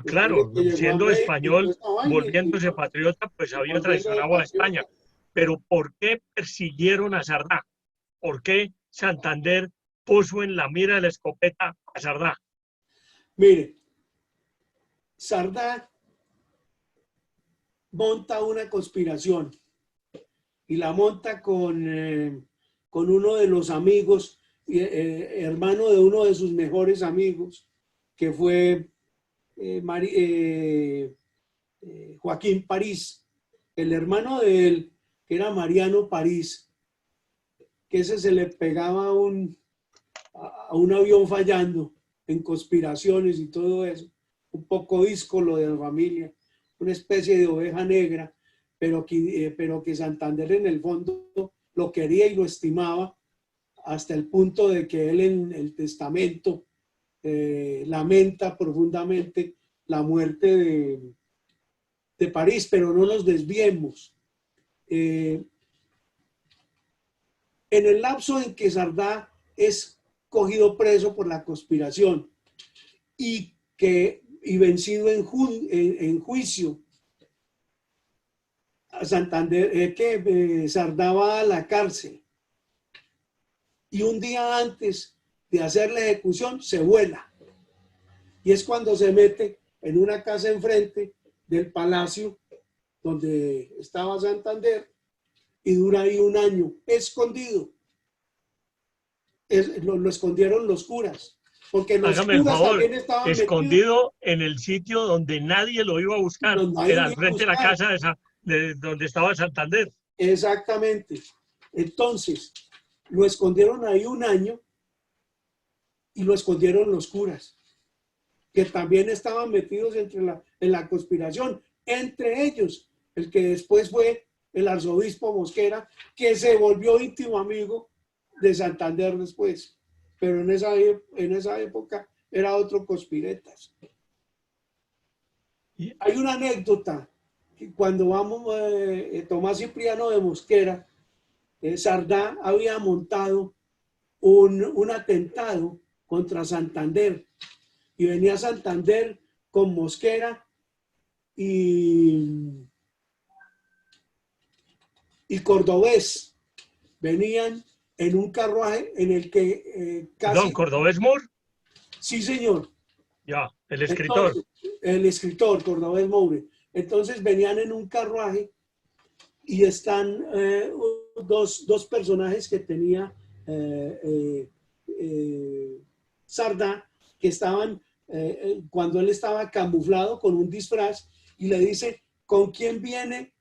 Claro, siendo español, volviéndose patriota, pues había traicionado a España. Pero ¿por qué persiguieron a Sardá? ¿Por qué Santander puso en la mira de la escopeta a Sardá? Mire, Sardá monta una conspiración y la monta con uno de los amigos, hermano de uno de sus mejores amigos, que fue Joaquín París, el hermano de él, que era Mariano París, que ese se le pegaba a un avión fallando en conspiraciones y todo eso, un poco díscolo de la familia, una especie de oveja negra, pero que Santander en el fondo lo quería y lo estimaba, hasta el punto de que él en el testamento lamenta profundamente la muerte de París, pero no nos desviemos. En el lapso en que Sardá es cogido preso por la conspiración y vencido en juicio, a Santander, Sardá va a la cárcel y un día antes de hacer la ejecución se vuela, y es cuando se mete en una casa enfrente del palacio donde estaba Santander y dura ahí un año escondido. Lo escondieron los curas, porque los Hágame el curas favor, también estaban metidos escondido en el sitio donde nadie lo iba a buscar, donde nadie era lo al iba a frente de la buscar. casa de donde estaba Santander. Exactamente. Entonces, lo escondieron ahí un año y lo escondieron los curas, que también estaban metidos en la conspiración, entre ellos el que después fue el arzobispo Mosquera, que se volvió íntimo amigo de Santander después, pero en esa época era otro conspiretas. Hay una anécdota que cuando Tomás Cipriano de Mosquera, Sardá había montado un atentado contra Santander y venía Santander con Mosquera y Cordobés. Venían en un carruaje en el que Don casi... Cordobés Moore, Sí, señor. ya, el escritor. Entonces, el escritor Cordobés Moure. Entonces venían en un carruaje y están dos personajes que tenía Sardá, que estaban, cuando él estaba camuflado con un disfraz, y le dice, ¿con quién viene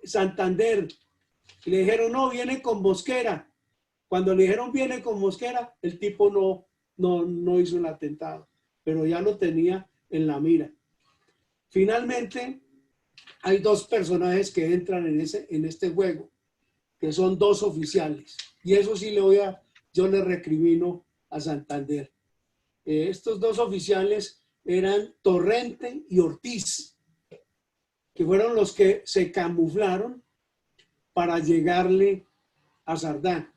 Santander? Y le dijeron, no, viene con Mosquera. Cuando le dijeron, viene con Mosquera, el tipo no hizo el atentado, pero ya lo tenía en la mira. Finalmente, hay dos personajes que entran en este juego, que son dos oficiales. Y eso sí yo le recrimino a Santander. Estos dos oficiales eran Torrente y Ortiz, que fueron los que se camuflaron para llegarle a Sardá.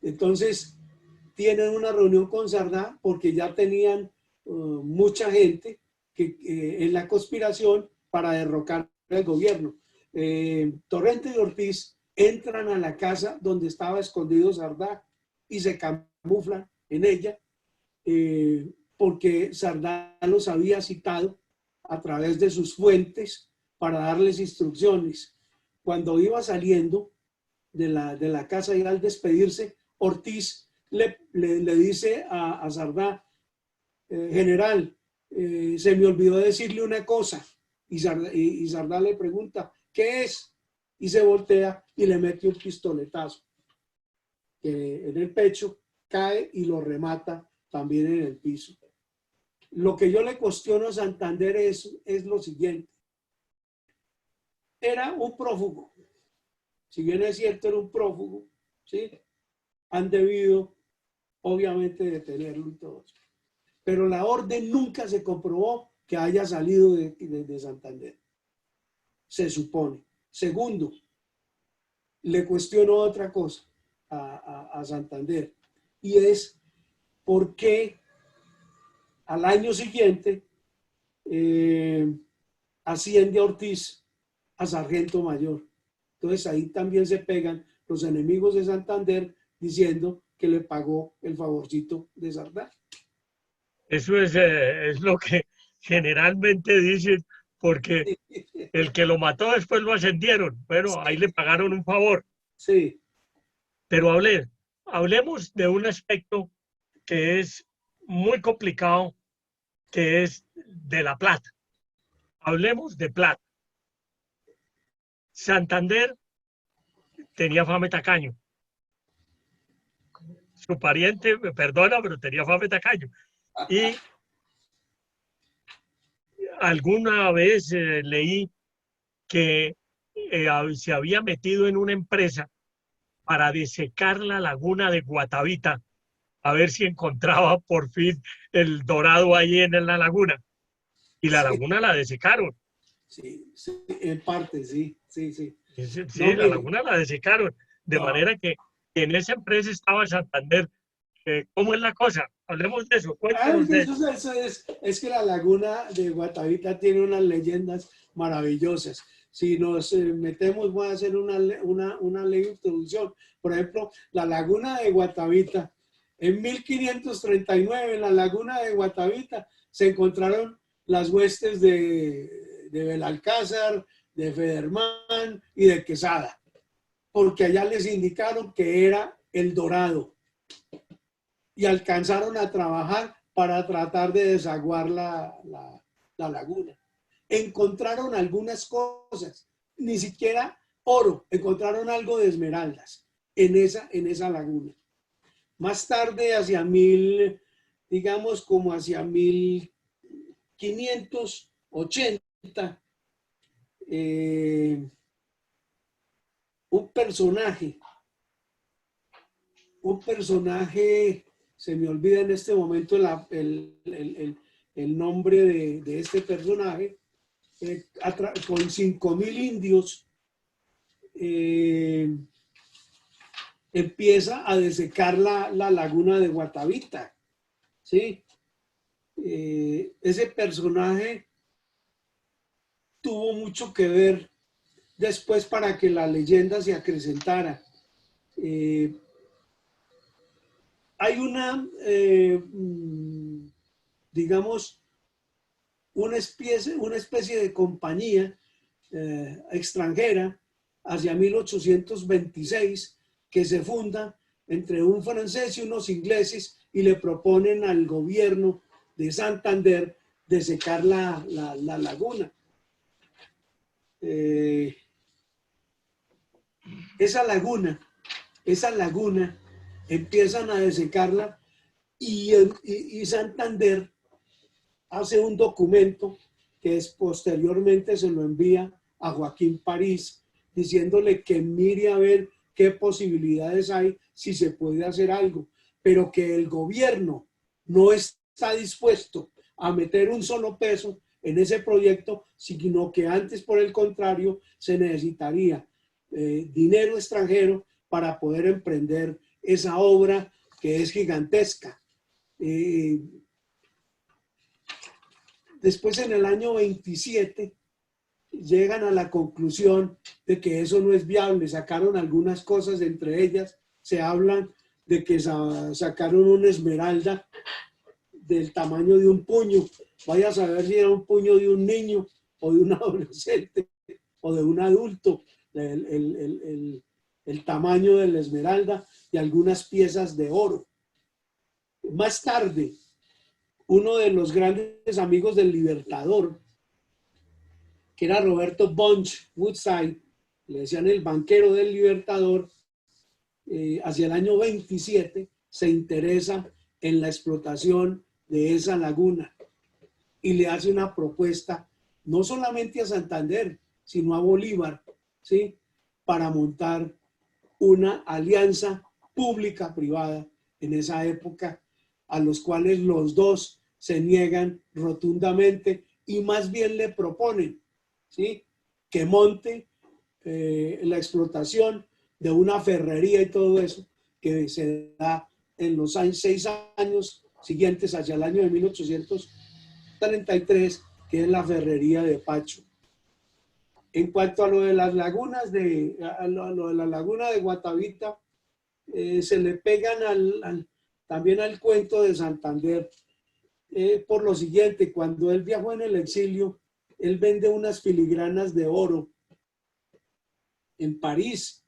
Entonces, tienen una reunión con Sardá porque ya tenían mucha gente en la conspiración para derrocar el gobierno. Torrente y Ortiz entran a la casa donde estaba escondido Sardá y se camuflan en ella porque Sardá los había citado a través de sus fuentes para darles instrucciones. Cuando iba saliendo de la casa y al despedirse, Ortiz le dice a Sardá, general, se me olvidó decirle una cosa. Y Sardá le pregunta, ¿qué es? Y se voltea y le mete un pistoletazo que en el pecho, cae y lo remata también en el piso. Lo que yo le cuestiono a Santander es lo siguiente. Era un prófugo. Si bien es cierto, era un prófugo, ¿sí? Han debido, obviamente, detenerlo y todo eso. Pero la orden nunca se comprobó que haya salido de Santander. Se supone. Segundo, le cuestiono otra cosa a Santander, y es por qué al año siguiente asciende a Ortiz a sargento mayor. Entonces ahí también se pegan los enemigos de Santander diciendo que le pagó el favorcito de Sardá. Eso es lo que generalmente dicen, porque el que lo mató después lo ascendieron. Bueno, ahí le pagaron un favor. Sí, Pero hablemos de un aspecto que es muy complicado, que es de la plata. Hablemos de plata. Santander tenía fama de tacaño. Su pariente, me perdona, pero tenía fama de tacaño. Y alguna vez leí que se había metido en una empresa para desecar la laguna de Guatavita, a ver si encontraba por fin el dorado ahí en la laguna. Y la sí, laguna la desecaron. sí, sí, en parte, sí, sí, sí. No, Sí, la mire, laguna la desecaron. De no. manera que en esa empresa estaba Santander. ¿Cómo es la cosa? Hablemos de eso, cuéntenos de eso. Es que la laguna de Guatavita tiene unas leyendas maravillosas. Si nos metemos, voy a hacer una leve introducción. Por ejemplo, la laguna de Guatavita. En 1539, en la laguna de Guatavita, se encontraron las huestes de Belalcázar, de Federman y de Quesada, porque allá les indicaron que era el Dorado y alcanzaron a trabajar para tratar de desaguar la laguna. Encontraron algunas cosas, ni siquiera oro, encontraron algo de esmeraldas en esa laguna. Más tarde, hacia digamos como hacia 1580, eh, un personaje, se me olvida en este momento el nombre de este personaje, con 5,000 indios, empieza a desecar la laguna de Guatavita, ¿sí? Ese personaje tuvo mucho que ver después para que la leyenda se acrecentara. Hay digamos, una especie de compañía extranjera hacia 1826 que se funda entre un francés y unos ingleses y le proponen al gobierno de Santander de secar la laguna. Esa laguna empiezan a desecarla y Santander hace un documento que posteriormente se lo envía a Joaquín París, diciéndole que mire a ver qué posibilidades hay, si se puede hacer algo, pero que el gobierno no está dispuesto a meter un solo peso en ese proyecto, sino que antes, por el contrario, se necesitaría dinero extranjero para poder emprender esa obra que es gigantesca. Después, en el año 27, llegan a la conclusión de que eso no es viable. Sacaron algunas cosas, entre ellas se hablan de que sacaron una esmeralda del tamaño de un puño. Vaya a saber si era un puño de un niño o de un adolescente o de un adulto, el tamaño de la esmeralda, y algunas piezas de oro. Más tarde, uno de los grandes amigos del Libertador, que era Roberto Bunch Woodside, le decían el banquero del Libertador, hacia el año 27 se interesa en la explotación de esa laguna y le hace una propuesta no solamente a Santander, sino a Bolívar, ¿sí? Para montar una alianza pública-privada en esa época, a los cuales los dos se niegan rotundamente y más bien le proponen, ¿sí?, que monte la explotación de una ferrería y todo eso, que se da en los 6 años siguientes, hacia el año de 1833, que es la ferrería de Pacho. En cuanto a lo de las lagunas, a lo de la laguna de Guatavita, se le pegan también al cuento de Santander por lo siguiente: cuando él viajó en el exilio, él vende unas filigranas de oro en París,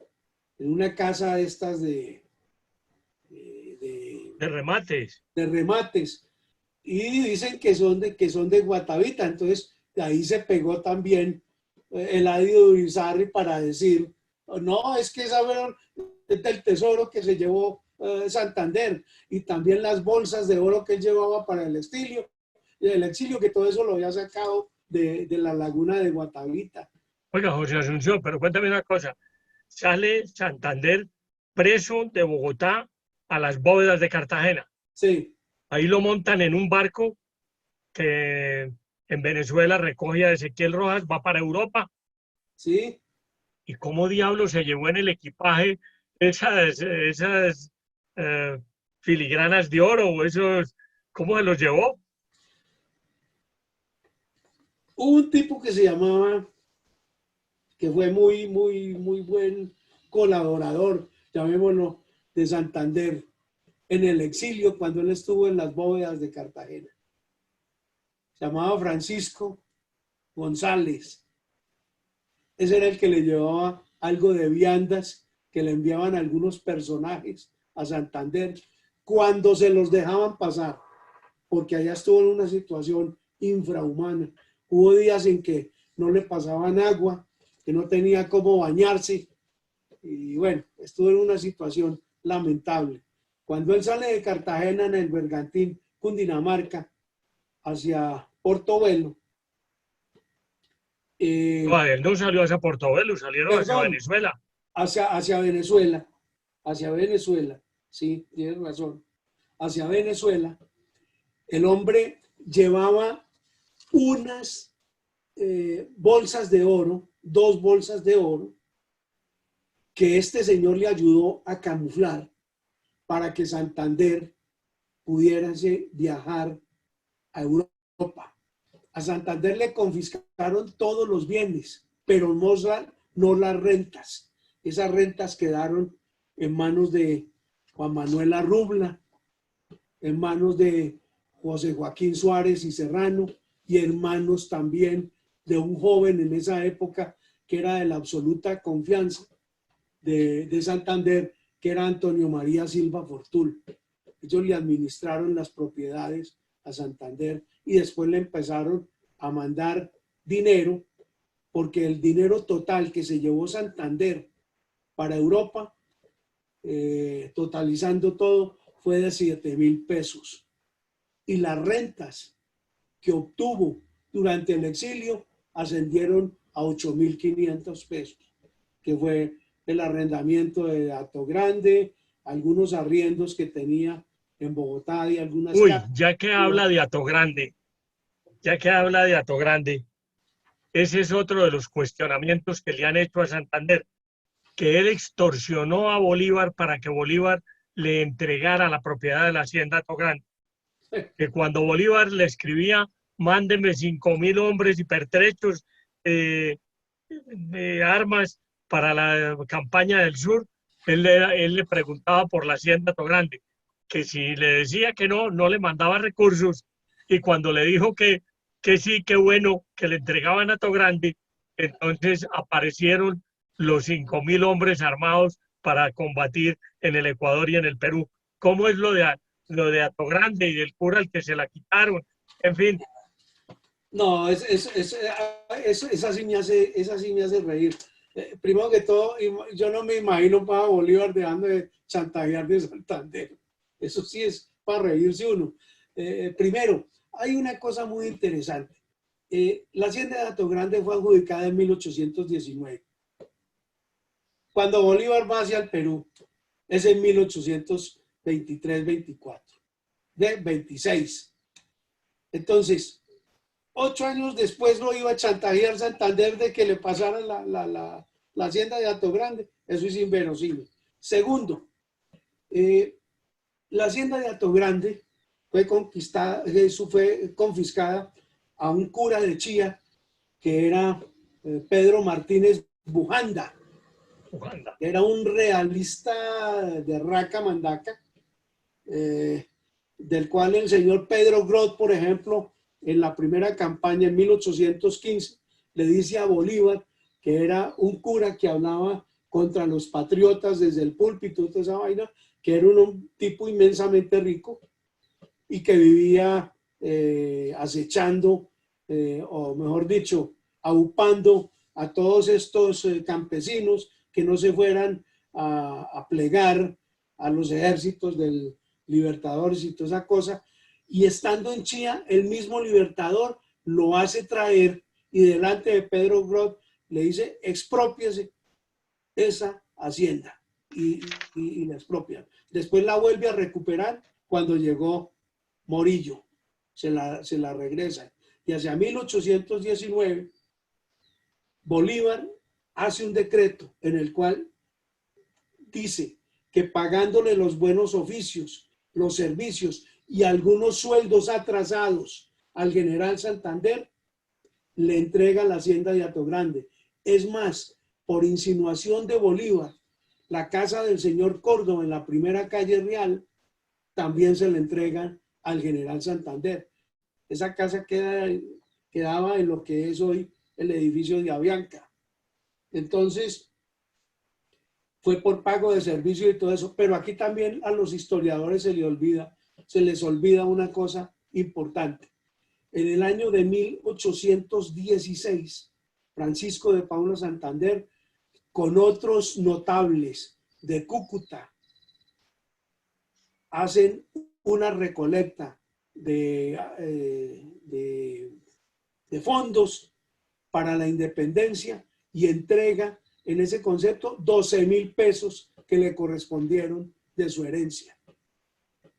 en una casa de estas De remates. de remates, y dicen que son de Guatavita. Entonces de ahí se pegó también Eladio Urizarry para decir, no, es que esa es del tesoro que se llevó Santander, y también las bolsas de oro que él llevaba para el exilio, que todo eso lo había sacado de la laguna de Guatavita. Oiga, José Asunción, pero cuéntame una cosa. Sale Santander preso de Bogotá a las bóvedas de Cartagena. Sí, Ahí lo montan en un barco que en Venezuela recoge a Ezequiel Rojas, va para Europa. sí. ¿Y cómo diablos se llevó en el equipaje esas eh, filigranas de oro o esos? ¿Cómo se los llevó? Hubo un tipo que se llamaba, que fue muy buen colaborador, llamémoslo, de Santander, en el exilio cuando él estuvo en las bóvedas de Cartagena. Se llamaba Francisco González. Ese era el que le llevaba algo de viandas que le enviaban algunos personajes a Santander cuando se los dejaban pasar, porque allá estuvo en una situación infrahumana. Hubo días en que no le pasaban agua, que no tenía cómo bañarse, y bueno, estuvo en una situación lamentable. Cuando él sale de Cartagena en el bergantín Cundinamarca hacia Portobelo, No, él no salió hacia Portobelo, salieron hacia perdón, Venezuela. hacia Venezuela, sí, tienes razón, hacia Venezuela, el hombre llevaba unas bolsas de oro, 2 bolsas de oro, que este señor le ayudó a camuflar para que Santander pudiese viajar a Europa. A Santander le confiscaron todos los bienes, pero no las rentas. Esas rentas quedaron en manos de Juan Manuel Arrubla, en manos de José Joaquín Suárez y Serrano, y hermanos también de un joven en esa época que era de la absoluta confianza de Santander, que era Antonio María Silva Fortul. Ellos le administraron las propiedades a Santander y después le empezaron a mandar dinero, porque el dinero total que se llevó Santander para Europa, totalizando todo, fue de 7.000 pesos. Y las rentas que obtuvo durante el exilio ascendieron a 8.500 pesos, que fue el arrendamiento de Hato Grande, algunos arriendos que tenía en Bogotá y algunas Uy, casas. ya que habla de Hato Grande, ya que habla de Hato Grande, ese es otro de los cuestionamientos que le han hecho a Santander, que él extorsionó a Bolívar para que Bolívar le entregara la propiedad de la hacienda Hato Grande. Que cuando Bolívar le escribía, mándeme 5.000 hombres y pertrechos de armas para la campaña del sur, él le preguntaba por la hacienda Hato Grande, que si le decía que no, no le mandaba recursos, y cuando le dijo que sí, que bueno, que le entregaban a Hato Grande, entonces aparecieron los 5.000 hombres armados para combatir en el Ecuador y en el Perú. ¿Cómo es lo de Hato Grande y del cura al que se la quitaron? En fin. No, esa sí me hace reír. Primero que todo, yo no me imagino para Bolívar dejando de chantajear de Santander. Eso sí es para reírse uno. Primero, hay una cosa muy interesante. La hacienda de Hato Grande fue adjudicada en 1819. Cuando Bolívar va hacia el Perú, es en 1823-24, de 26. Entonces, 8 años después lo iba a chantajear Santander de que le pasaran la hacienda de Hato Grande. Eso es inverosímil. Segundo, la hacienda de Hato Grande fue conquistada, eso fue confiscada a un cura de Chía que era Pedro Martínez Bujanda. Uganda. Era un realista de raca mandaca, del cual el señor Pedro Groth, por ejemplo, en la primera campaña en 1815, le dice a Bolívar que era un cura que hablaba contra los patriotas desde el púlpito, toda esa vaina, que era un tipo inmensamente rico y que vivía acechando, o mejor dicho, aupando a todos estos campesinos que no se fueran a plegar a los ejércitos del Libertadores y toda esa cosa. Y estando en Chía, el mismo Libertador lo hace traer y delante de Pedro Groth le dice: exprópiese esa hacienda, y la expropian. Después la vuelve a recuperar cuando llegó Morillo, se la regresa. Y hacia 1819, Bolívar hace un decreto en el cual dice que pagándole los buenos oficios, los servicios y algunos sueldos atrasados al general Santander, le entrega la hacienda de Hato-Grande. Es más, por insinuación de Bolívar, la casa del señor Córdoba en la primera calle Real también se le entrega al general Santander. Esa casa quedaba en lo que es hoy el edificio de Avianca. Entonces, fue por pago de servicio y todo eso, pero aquí también a los historiadores se les olvida una cosa importante. En el año de 1816, Francisco de Paula Santander, con otros notables de Cúcuta, hacen una recolecta de fondos para la independencia y entrega en ese concepto 12,000 pesos que le correspondieron de su herencia.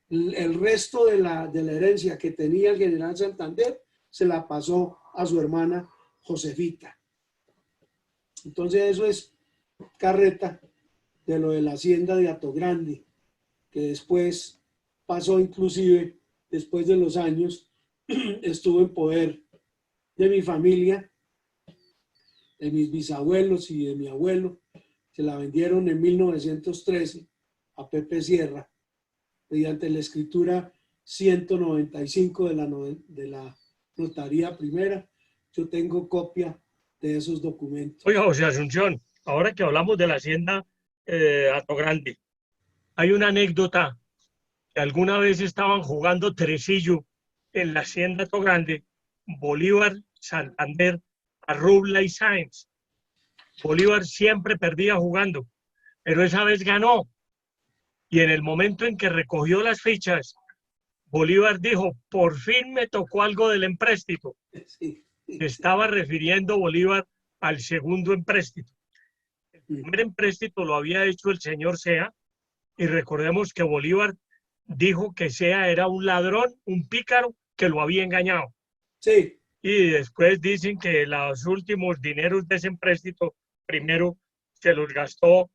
El resto de la herencia que tenía el general Santander se la pasó a su hermana Josefita. Entonces eso es carreta de lo de la hacienda de Hato-Grande, que después pasó, inclusive después de los años, estuvo en poder de mi familia, de mis bisabuelos y de mi abuelo. Se la vendieron en 1913 a Pepe Sierra, mediante la escritura 195 de la notaría primera. Yo tengo copia de esos documentos. Oiga, José Asunción, ahora que hablamos de la hacienda Hato-Grande, hay una anécdota que alguna vez estaban jugando tresillo en la hacienda Hato-Grande, Bolívar, Santander, Arrubla y Sáenz. Bolívar siempre perdía jugando, pero esa vez ganó. Y en el momento en que recogió las fichas, Bolívar dijo: por fin me tocó algo del empréstito. Sí. Se estaba refiriendo Bolívar al segundo empréstito. El primer empréstito lo había hecho el señor Sea, y recordemos que Bolívar dijo que Sea era un ladrón, un pícaro que lo había engañado. Sí. Y después dicen que los últimos dineros de ese empréstito, primero se los gastó,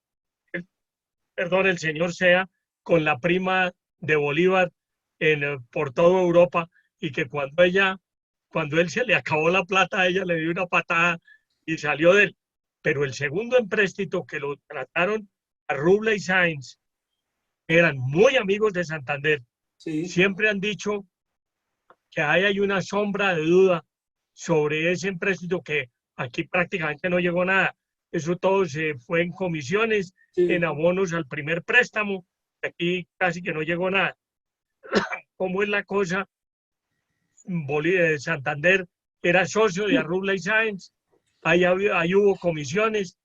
el señor Sea con la prima de Bolívar por toda Europa, y que cuando él se le acabó la plata, a ella le dio una patada y salió de él. Pero el segundo empréstito, que lo trataron a Rubla y Sáenz, eran muy amigos de Santander. Sí. Siempre han dicho que hay una sombra de duda sobre ese empréstito, que aquí prácticamente no llegó nada. Eso todo se fue en comisiones, Sí. en abonos al primer préstamo. Aquí casi que no llegó nada. ¿Cómo es la cosa? Santander era socio de Arrubla y Sáenz. Ahí hubo comisiones.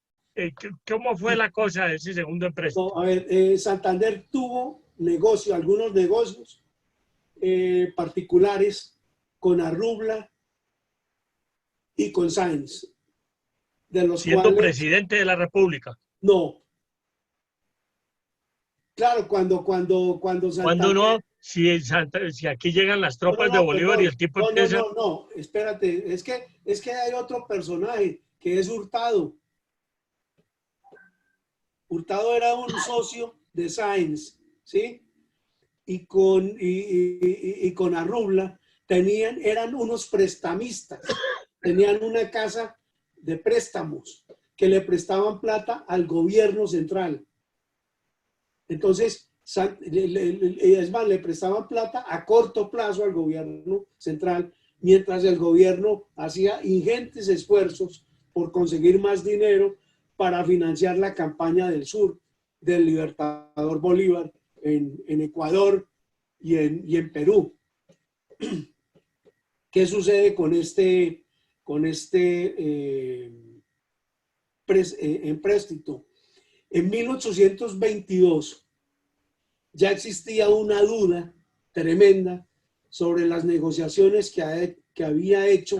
¿Cómo fue la cosa de ese segundo empréstimo? No, a ver, Santander tuvo algunos negocios particulares con Arrubla y con Sáenz, de los Siendo cuales presidente de la República. no. Claro, cuando ¿Cuándo Santander... no? Si aquí llegan las tropas de Bolívar perdón. y el tipo empieza... No, espérate, es que hay otro personaje que es Hurtado. Hurtado era un socio de Sáenz, ¿sí? Y con Arrubla eran unos prestamistas, tenían una casa de préstamos que le prestaban plata al gobierno central. Entonces, es más, le prestaban plata a corto plazo al gobierno central, mientras el gobierno hacía ingentes esfuerzos por conseguir más dinero para financiar la campaña del sur del Libertador Bolívar en Ecuador y en Perú. ¿Qué sucede con este empréstito? En 1822 ya existía una duda tremenda sobre las negociaciones que había hecho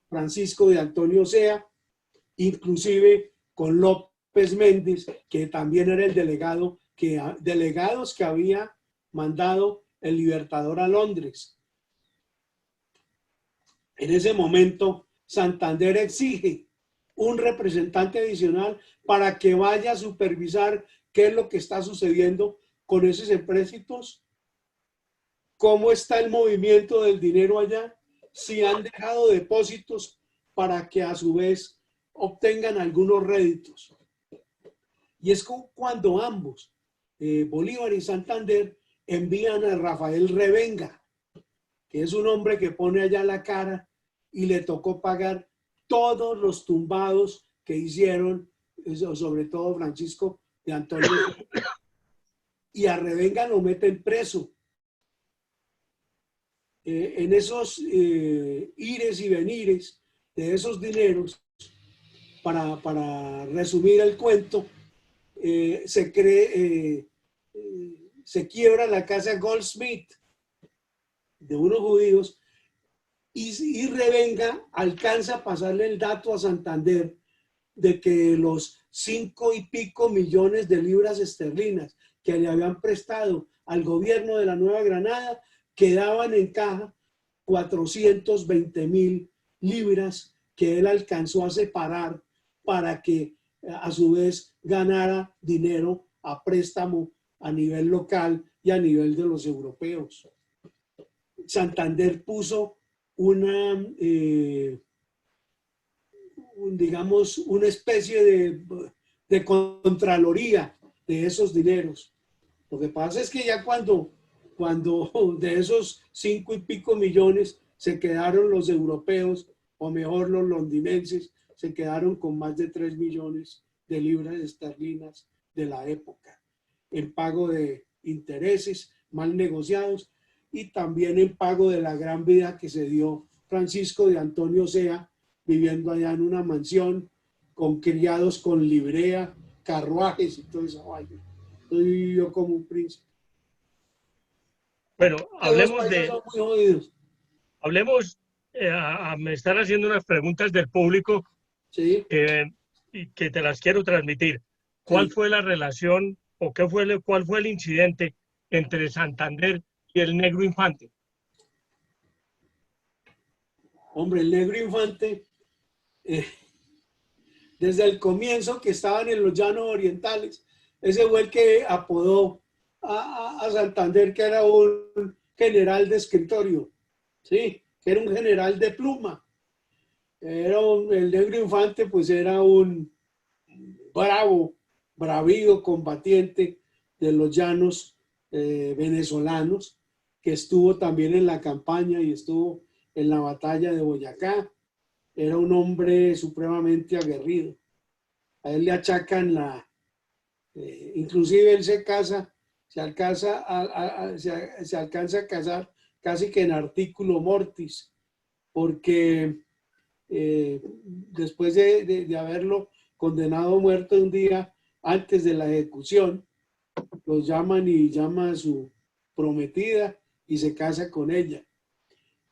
Francisco de Antonio Sea, inclusive con López Méndez, que también era el delegados que había mandado el Libertador a Londres. En ese momento, Santander exige un representante adicional para que vaya a supervisar qué es lo que está sucediendo con esos empréstitos, cómo está el movimiento del dinero allá, si han dejado depósitos para que a su vez obtengan algunos réditos. Y es cuando ambos, Bolívar y Santander, envían a Rafael Revenga, que es un hombre que pone allá la cara y le tocó pagar todos los tumbados que hicieron, sobre todo Francisco de Antonio, y a Revenga lo meten preso. En esos ires y venires de esos dineros, para resumir el cuento, se quiebra la casa Goldsmith de unos judíos y Revenga alcanza a pasarle el dato a Santander de que los 5 y pico millones de libras esterlinas que le habían prestado al gobierno de la Nueva Granada quedaban en caja 420.000 libras que él alcanzó a separar para que a su vez ganara dinero a préstamo a nivel local y a nivel de los europeos. Santander puso digamos, una especie de contraloría de esos dineros. Lo que pasa es que ya cuando de esos 5 y pico millones se quedaron los europeos, o mejor los londinenses, se quedaron con más de 3 millones de libras esterlinas de la época, en pago de intereses mal negociados y también en pago de la gran vida que se dio Francisco de Antonio Sea, viviendo allá en una mansión, con criados, con librea, carruajes y toda esa vaina. Entonces vivió como un príncipe. Bueno, hablemos son muy jodidos. Hablemos, me están haciendo unas preguntas del público, sí, que te las quiero transmitir. ¿Cuál sí. fue la relación o cuál fue el incidente entre Santander y el Negro Infante? Hombre, el Negro Infante, desde el comienzo que estaban en los llanos orientales, ese fue el que apodó a Santander, que era un general de escritorio, ¿sí? Que era un general de pluma. El Negro Infante, pues era un bravío combatiente de los llanos venezolanos, que estuvo también en la campaña y estuvo en la batalla de Boyacá. Era un hombre supremamente aguerrido. A él le achacan inclusive él se casa, se alcanza a casar casi que en artículo mortis, porque después de haberlo condenado a muerte un día antes de la ejecución, los llaman y llama a su prometida y se casa con ella.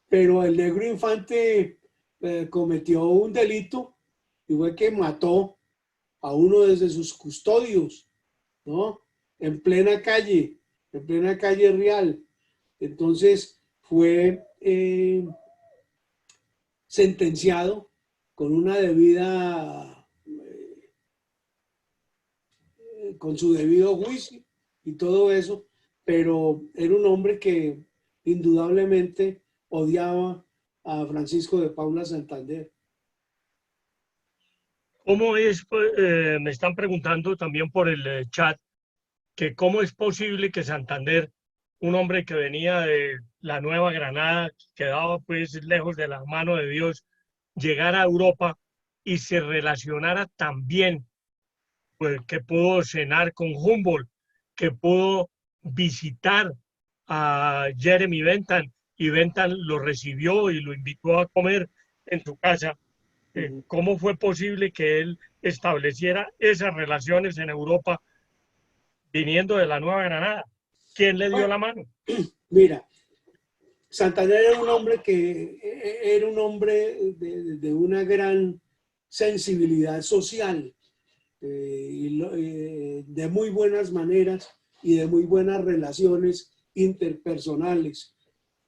Pero el Negro Infante cometió un delito y fue que mató a uno desde sus custodios, ¿no? En plena calle real. Entonces fue sentenciado con una debida, con su debido juicio y todo eso, pero era un hombre que indudablemente odiaba a Francisco de Paula Santander. ¿Cómo es, pues, me están preguntando también por el chat, que cómo es posible que Santander, un hombre que venía de la Nueva Granada, que quedaba pues lejos de la mano de Dios, llegara a Europa y se relacionara tan bien, pues que pudo cenar con Humboldt, que pudo visitar a Jeremy Bentham y Bentham lo recibió y lo invitó a comer en su casa. ¿Cómo fue posible que él estableciera esas relaciones en Europa viniendo de la Nueva Granada? ¿Quién le dio Bueno, la mano? mira, Santander era un hombre era un hombre de una gran sensibilidad social, de muy buenas maneras y de muy buenas relaciones interpersonales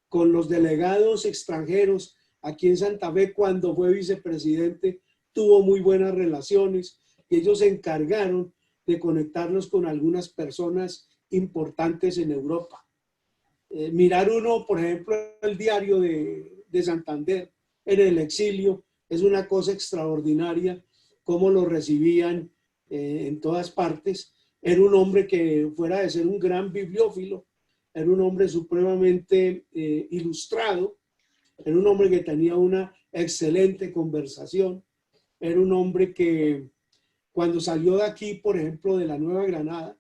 con los delegados extranjeros. Aquí en Santa Fe, cuando fue vicepresidente, tuvo muy buenas relaciones y ellos se encargaron de conectarnos con algunas personas importantes en Europa. Mirar uno, por ejemplo, el diario de Santander en el exilio, es una cosa extraordinaria cómo lo recibían en todas partes. Era un hombre que, fuera de ser un gran bibliófilo, era un hombre supremamente ilustrado, era un hombre que tenía una excelente conversación, era un hombre que cuando salió de aquí, por ejemplo, de la Nueva Granada,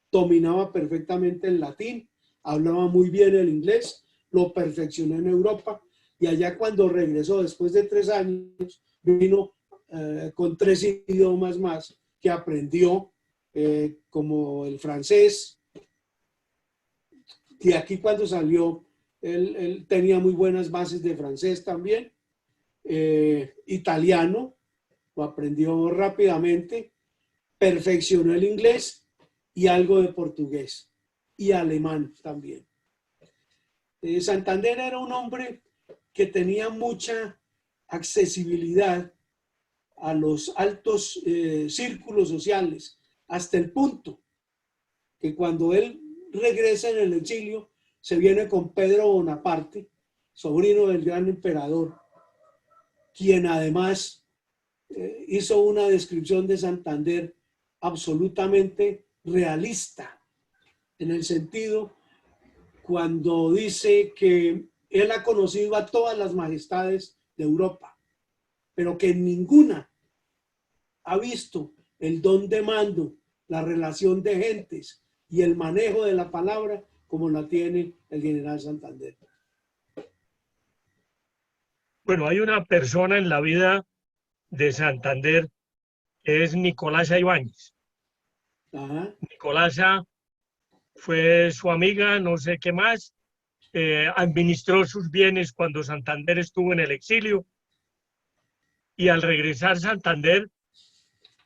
dominaba perfectamente el latín, hablaba muy bien el inglés, lo perfeccionó en Europa y allá cuando regresó después de 3 años, vino con 3 idiomas más que aprendió, como el francés, y aquí cuando salió, él tenía muy buenas bases de francés también, italiano, lo aprendió rápidamente, perfeccionó el inglés y algo de portugués y alemán también. Santander era un hombre que tenía mucha accesibilidad a los altos círculos sociales, hasta el punto que cuando él regresa en el exilio, se viene con Pedro Bonaparte, sobrino del gran emperador, quien además hizo una descripción de Santander absolutamente realista, en el sentido cuando dice que él ha conocido a todas las majestades de Europa, pero que ninguna ha visto el don de mando, la relación de gentes y el manejo de la palabra como la tiene el general Santander. Bueno, hay una persona en la vida de Santander que es Nicolasa Ibáñez. Ajá. Nicolasa fue su amiga, no sé qué más, administró sus bienes cuando Santander estuvo en el exilio y al regresar Santander,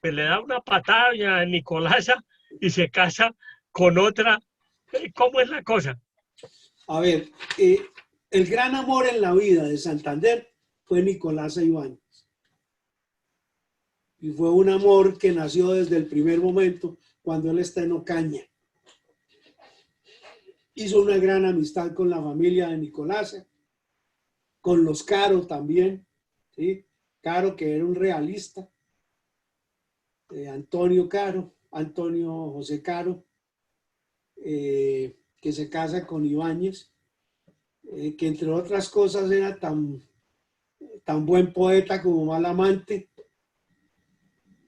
pues le da una patada a Nicolasa y se casa con otra. ¿Cómo es la cosa? A ver, el gran amor en la vida de Santander fue Nicolasa Ibáñez. Y fue un amor que nació desde el primer momento cuando él está en Ocaña. Hizo una gran amistad con la familia de Nicolasa, con los Caro también, ¿sí? Caro, que era un realista, Antonio Caro, Antonio José Caro, que se casa con Ibáñez, que entre otras cosas era tan buen poeta como mal amante.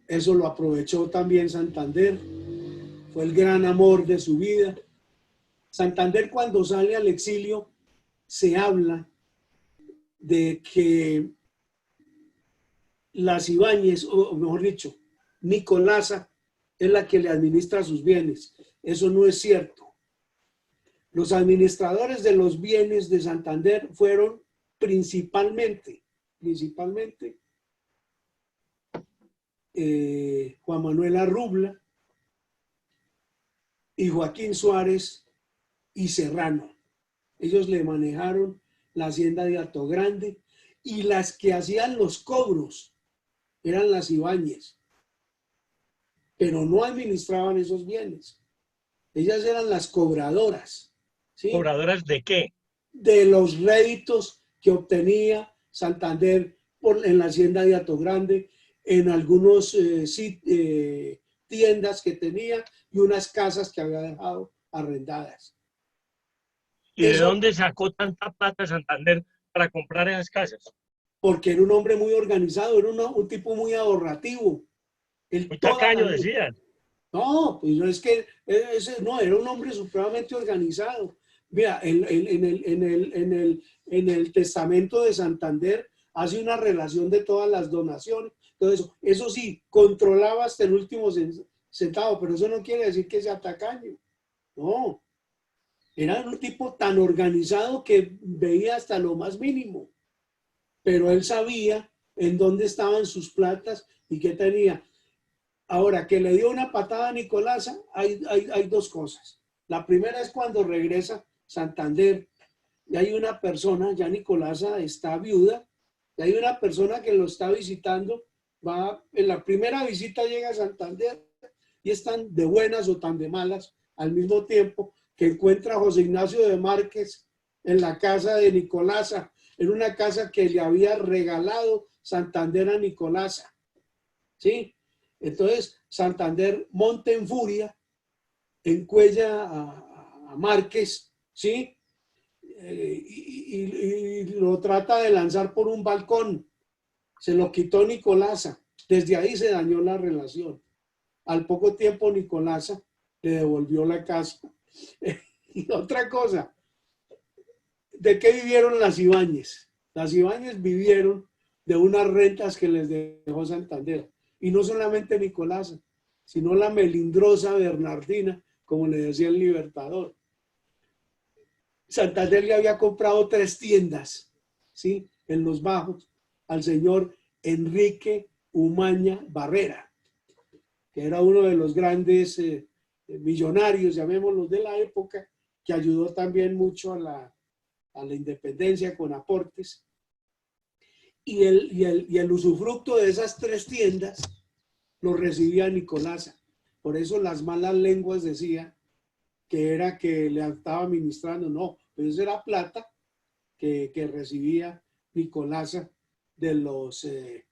Eso lo aprovechó también Santander, fue el gran amor de su vida. Santander, cuando sale al exilio, se habla de que las Ibáñez, o mejor dicho, Nicolasa es la que le administra sus bienes. Eso no es cierto. Los administradores de los bienes de Santander fueron principalmente Juan Manuel Arrubla y Joaquín Suárez y Serrano. Ellos le manejaron la hacienda de Altogrande y las que hacían los cobros eran las Ibáñez, pero no administraban esos bienes. Ellas eran las cobradoras, ¿sí? ¿Cobradoras de qué? De los réditos que obtenía Santander en la hacienda de Altogrande, en algunos tiendas que tenía y unas casas que había dejado arrendadas. ¿Y de dónde sacó tanta plata Santander para comprar esas casas? Porque era un hombre muy organizado, era un tipo muy ahorrativo. Él Muy toda la tacaño, noche. decían. No, pues no es que no, era un hombre supremamente organizado. Mira, en el testamento de Santander hace una relación de todas las donaciones. Todo eso sí, controlaba hasta el último centavo, pero eso no quiere decir que sea tacaño. No, era un tipo tan organizado que veía hasta lo más mínimo, pero él sabía en dónde estaban sus platas y qué tenía. Ahora, que le dio una patada a Nicolasa, hay dos cosas. La primera es cuando regresa Santander y hay una persona, ya Nicolasa está viuda, y hay una persona que lo está visitando, va, en la primera visita llega a Santander y están de buenas o tan de malas al mismo tiempo, que encuentra a José Ignacio de Márquez en la casa de Nicolasa, en una casa que le había regalado Santander a Nicolasa. ¿Sí? Entonces, Santander monta en furia, encuella a Márquez, ¿sí? Y lo trata de lanzar por un balcón. Se lo quitó Nicolasa. Desde ahí se dañó la relación. Al poco tiempo, Nicolasa le devolvió la casa. Y otra cosa, ¿de qué vivieron las Ibáñez? Las Ibáñez vivieron de unas rentas que les dejó Santander. Y no solamente Nicolasa, sino la melindrosa Bernardina, como le decía el Libertador. Santander le había comprado 3 tiendas, ¿sí? En los Bajos, al señor Enrique Umaña Barrera, que era uno de los grandes millonarios, llamémoslos, de la época, que ayudó también mucho a la independencia con aportes. Y el usufructo de esas 3 tiendas lo recibía Nicolasa. Por eso las malas lenguas decían que era que le estaba administrando. No, pero eso era plata que recibía Nicolasa de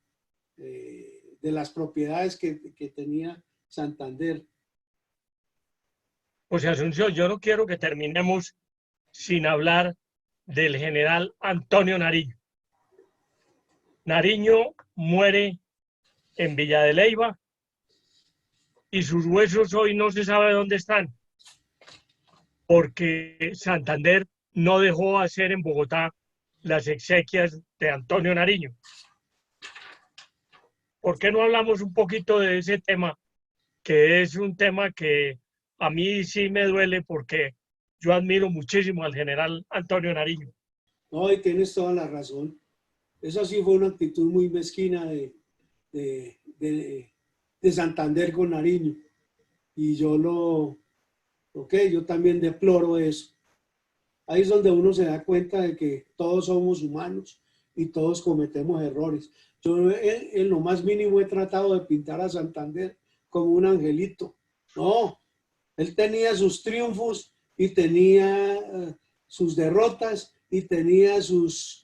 de las propiedades que tenía Santander. Pues Asunción, yo no quiero que terminemos sin hablar del general Antonio Nariño. Nariño muere en Villa de Leyva y sus huesos hoy no se sabe dónde están, porque Santander no dejó hacer en Bogotá las exequias de Antonio Nariño. ¿Por qué no hablamos un poquito de ese tema? Que es un tema que a mí sí me duele porque yo admiro muchísimo al general Antonio Nariño. No, y tienes toda la razón. Esa sí fue una actitud muy mezquina de, de Santander con Nariño. Y yo también deploro eso. Ahí es donde uno se da cuenta de que todos somos humanos y todos cometemos errores. Yo en lo más mínimo he tratado de pintar a Santander como un angelito. No, él tenía sus triunfos y tenía sus derrotas y tenía sus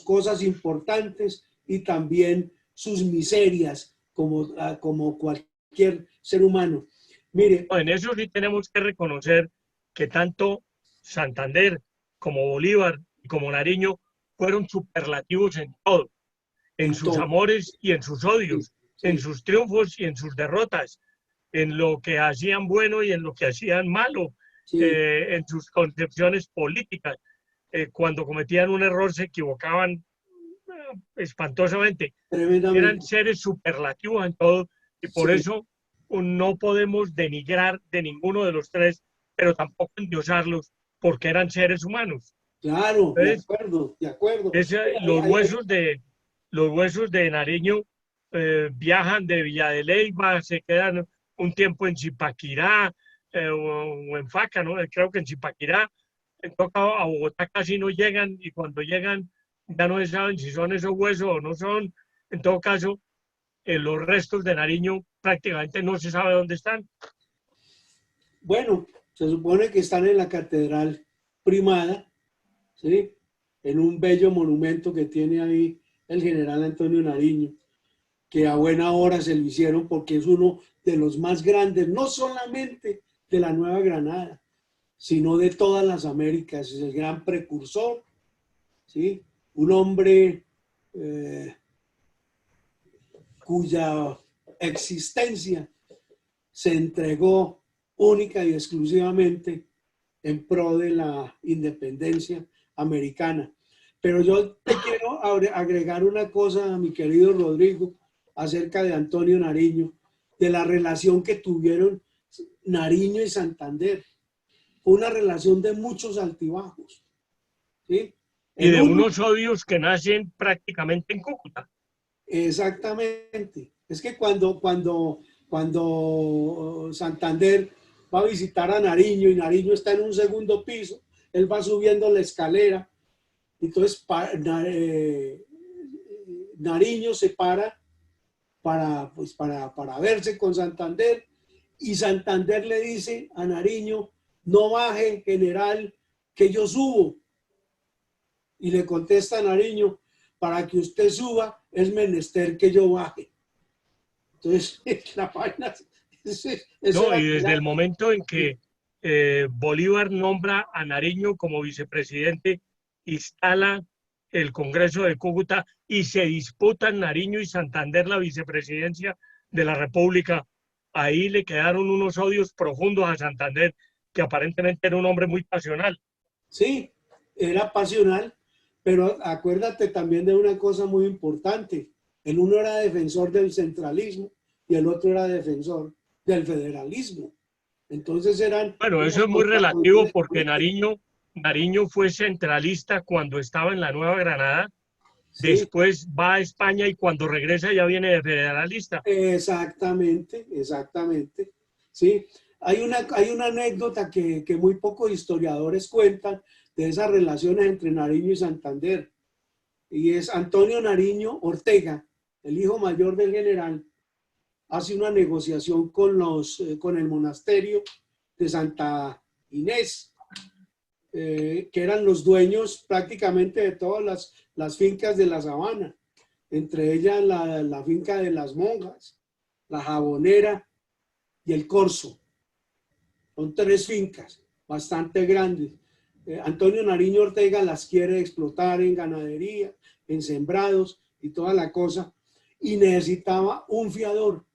cosas importantes y también sus miserias como cualquier ser humano. Mire, En eso sí tenemos que reconocer que tanto Santander como Bolívar y como Nariño fueron superlativos en todo, en en sus todo. amores y en sus Sí, odios, en sí, sus triunfos y en sus derrotas, en lo que hacían bueno y en lo que hacían malo, sí, en sus concepciones políticas. Cuando cometían un error se equivocaban espantosamente. Eran tremendamente. seres superlativos en todo y por Sí, eso no podemos denigrar de ninguno de los tres, pero tampoco endiosarlos porque eran seres humanos. claro, de Entonces, acuerdo, de acuerdo. los huesos de Nariño viajan de Villa de Leyva, se quedan un tiempo en Zipaquirá o en Faca, ¿no? Creo que en Zipaquirá, en toca a Bogotá casi no llegan y cuando llegan ya no saben si son esos huesos o no son. En todo caso, los restos de Nariño prácticamente no se sabe dónde están. Bueno, se supone que están en la Catedral Primada, ¿sí? En un bello monumento que tiene ahí el general Antonio Nariño. que a buena hora se lo hicieron porque es uno de los más grandes, no solamente de la Nueva Granada, sino de todas las Américas. Es el gran precursor, ¿sí? Un hombre cuya existencia se entregó única y exclusivamente en pro de la independencia americana. Pero yo te quiero agregar una cosa, mi querido Rodrigo, acerca de Antonio Nariño, de la relación que tuvieron Nariño y Santander. Fue una relación de muchos altibajos, ¿sí? Y de unos odios que nacen prácticamente en Cúcuta. Exactamente. Es que cuando Santander va a visitar a Nariño y Nariño está en un segundo piso, él va subiendo la escalera, entonces Nariño se para para verse con Santander y Santander le dice a Nariño, no baje, general, que yo subo. Y le contesta a Nariño, para que usted suba es menester que yo baje. Entonces, la vaina... No, y desde el momento en que Bolívar nombra a Nariño como vicepresidente, instala el Congreso de Cúcuta y se disputan Nariño y Santander la vicepresidencia de la República. Ahí le quedaron unos odios profundos a Santander, que aparentemente era un hombre muy pasional. Sí, era pasional, pero acuérdate también de una cosa muy importante. El uno era defensor del centralismo y el otro era defensor del federalismo. Entonces eran... Bueno, eso es muy relativo porque Nariño fue centralista cuando estaba en la Nueva Granada, sí, después va a España y cuando regresa ya viene de federalista. Exactamente, exactamente. Sí, hay una anécdota que muy pocos historiadores cuentan de esas relaciones entre Nariño y Santander. Y es Antonio Nariño Ortega, el hijo mayor del general, hace una negociación con el monasterio de Santa Inés, que eran los dueños prácticamente de todas las fincas de la sabana, entre ellas la finca de las monjas, la Jabonera y el Corso. Son 3 fincas bastante grandes. Antonio Nariño Ortega las quiere explotar en ganadería, en sembrados y toda la cosa, y necesitaba un fiador.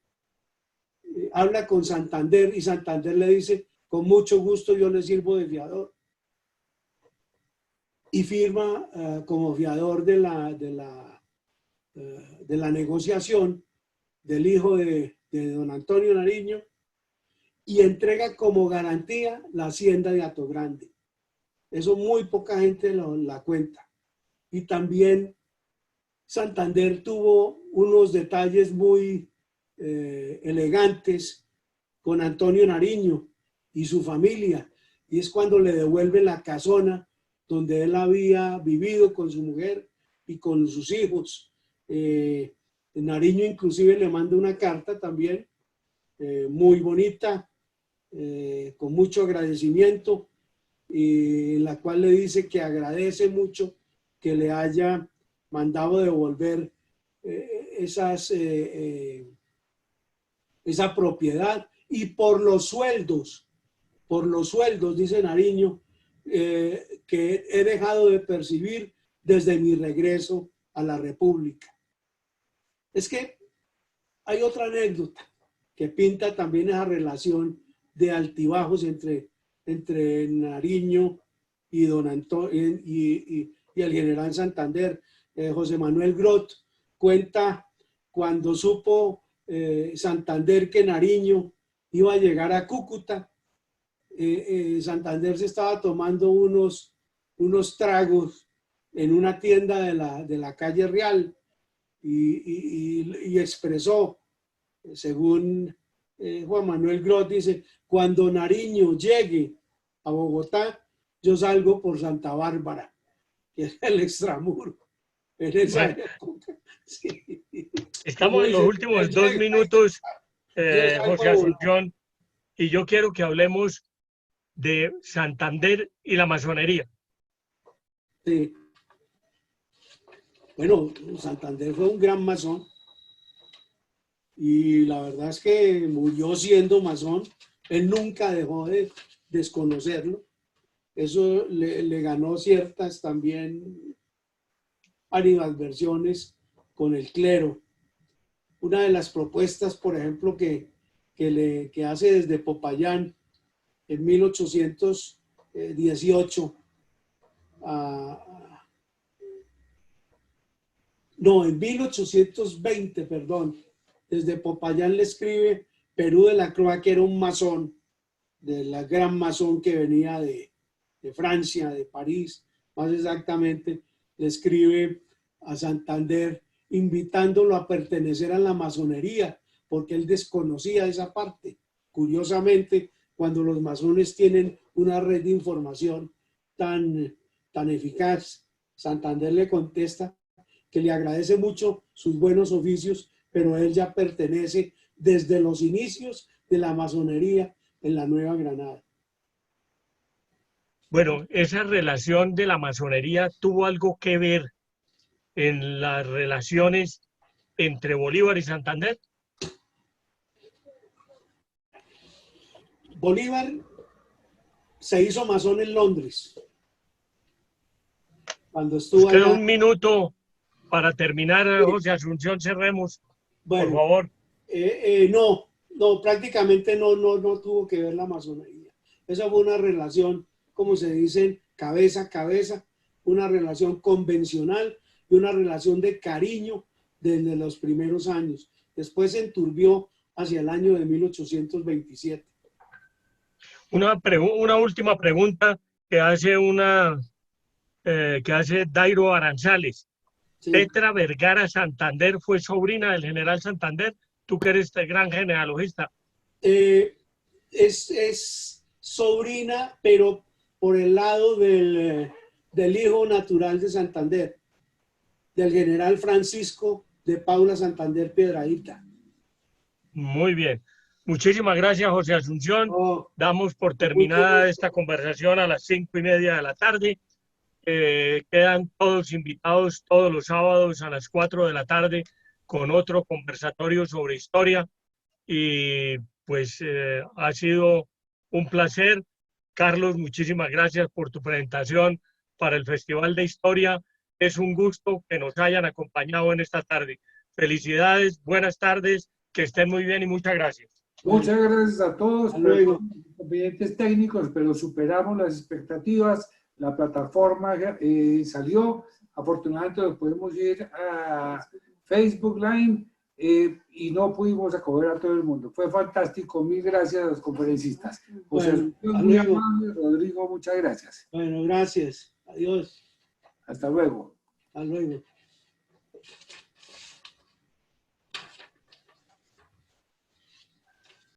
Habla con Santander y Santander le dice, con mucho gusto yo le sirvo de fiador. Y firma como fiador de la negociación del hijo de don Antonio Nariño y entrega como garantía la hacienda de Atogrande. Eso muy poca gente la cuenta. Y también Santander tuvo unos detalles muy elegantes con Antonio Nariño y su familia. Y es cuando le devuelve la casona donde él había vivido con su mujer y con sus hijos. Nariño inclusive le manda una carta también muy bonita, con mucho agradecimiento, en la cual le dice que agradece mucho que le haya mandado devolver esa propiedad y por los sueldos, dice Nariño, que he dejado de percibir desde mi regreso a la República. Es que hay otra anécdota que pinta también esa relación de altibajos entre Nariño y don Antonio y el general Santander. José Manuel Grot cuenta cuando supo Santander que Nariño iba a llegar a Cúcuta. Santander se estaba tomando unos tragos en una tienda de la calle Real y expresó, según Juan Manuel Grot, dice, cuando Nariño llegue a Bogotá, yo salgo por Santa Bárbara, que es el extramuro. En esa época. Sí. Estamos en los últimos 2 minutos, José Asunción, y yo quiero que hablemos de Santander y la masonería. Sí. Bueno, Santander fue un gran masón. y la verdad es que murió siendo masón. Él nunca dejó de desconocerlo. Eso le ganó ciertas también animadversiones con el clero. Una de las propuestas, por ejemplo, que hace desde Popayán en 1818, no, en 1820, perdón, desde Popayán le escribe Perú de la Croix, que era un masón, de la gran masón que venía de Francia, de París, más exactamente, le escribe a Santander invitándolo a pertenecer a la masonería, porque él desconocía esa parte. Curiosamente, cuando los masones tienen una red de información tan eficaz, Santander le contesta que le agradece mucho sus buenos oficios, pero él ya pertenece desde los inicios de la masonería en la Nueva Granada. Bueno, esa relación de la masonería tuvo algo que ver en las relaciones entre Bolívar y Santander. Bolívar se hizo masón en Londres. Cuando Nos estuvo queda allá. un minuto para terminar, José Asunción, cerremos, por Bueno, favor. no, prácticamente no tuvo que ver la masonería. Esa fue una relación, como se dice, cabeza a cabeza, una relación convencional y una relación de cariño desde los primeros años. Después se enturbió hacia el año de 1827. Una última pregunta que hace Dairo Aranzales. Sí. Petra Vergara Santander fue sobrina del general Santander. Tú que eres este gran genealogista. Es sobrina, pero por el lado del hijo natural de Santander, del general Francisco de Paula Santander Piedrahíta. Muy bien. Muchísimas gracias, José Asunción. Oh, Damos por con mucho terminada gusto. esta conversación a las 5:30 de la tarde. Quedan todos invitados todos los sábados a las 4 de la tarde con otro conversatorio sobre historia. Y pues ha sido un placer. Carlos, muchísimas gracias por tu presentación para el Festival de Historia. Es un gusto que nos hayan acompañado en esta tarde. Felicidades, buenas tardes, que estén muy bien y muchas gracias. Muchas gracias a todos, Hasta luego. inconvenientes técnicos, pero superamos las expectativas, la plataforma salió, afortunadamente nos podemos ir a Facebook Live y no pudimos acoger a todo el mundo. Fue fantástico, mil gracias a los conferencistas. José, muy amable, Rodrigo, muchas gracias. Bueno, gracias. Adiós. Hasta luego. Hasta luego.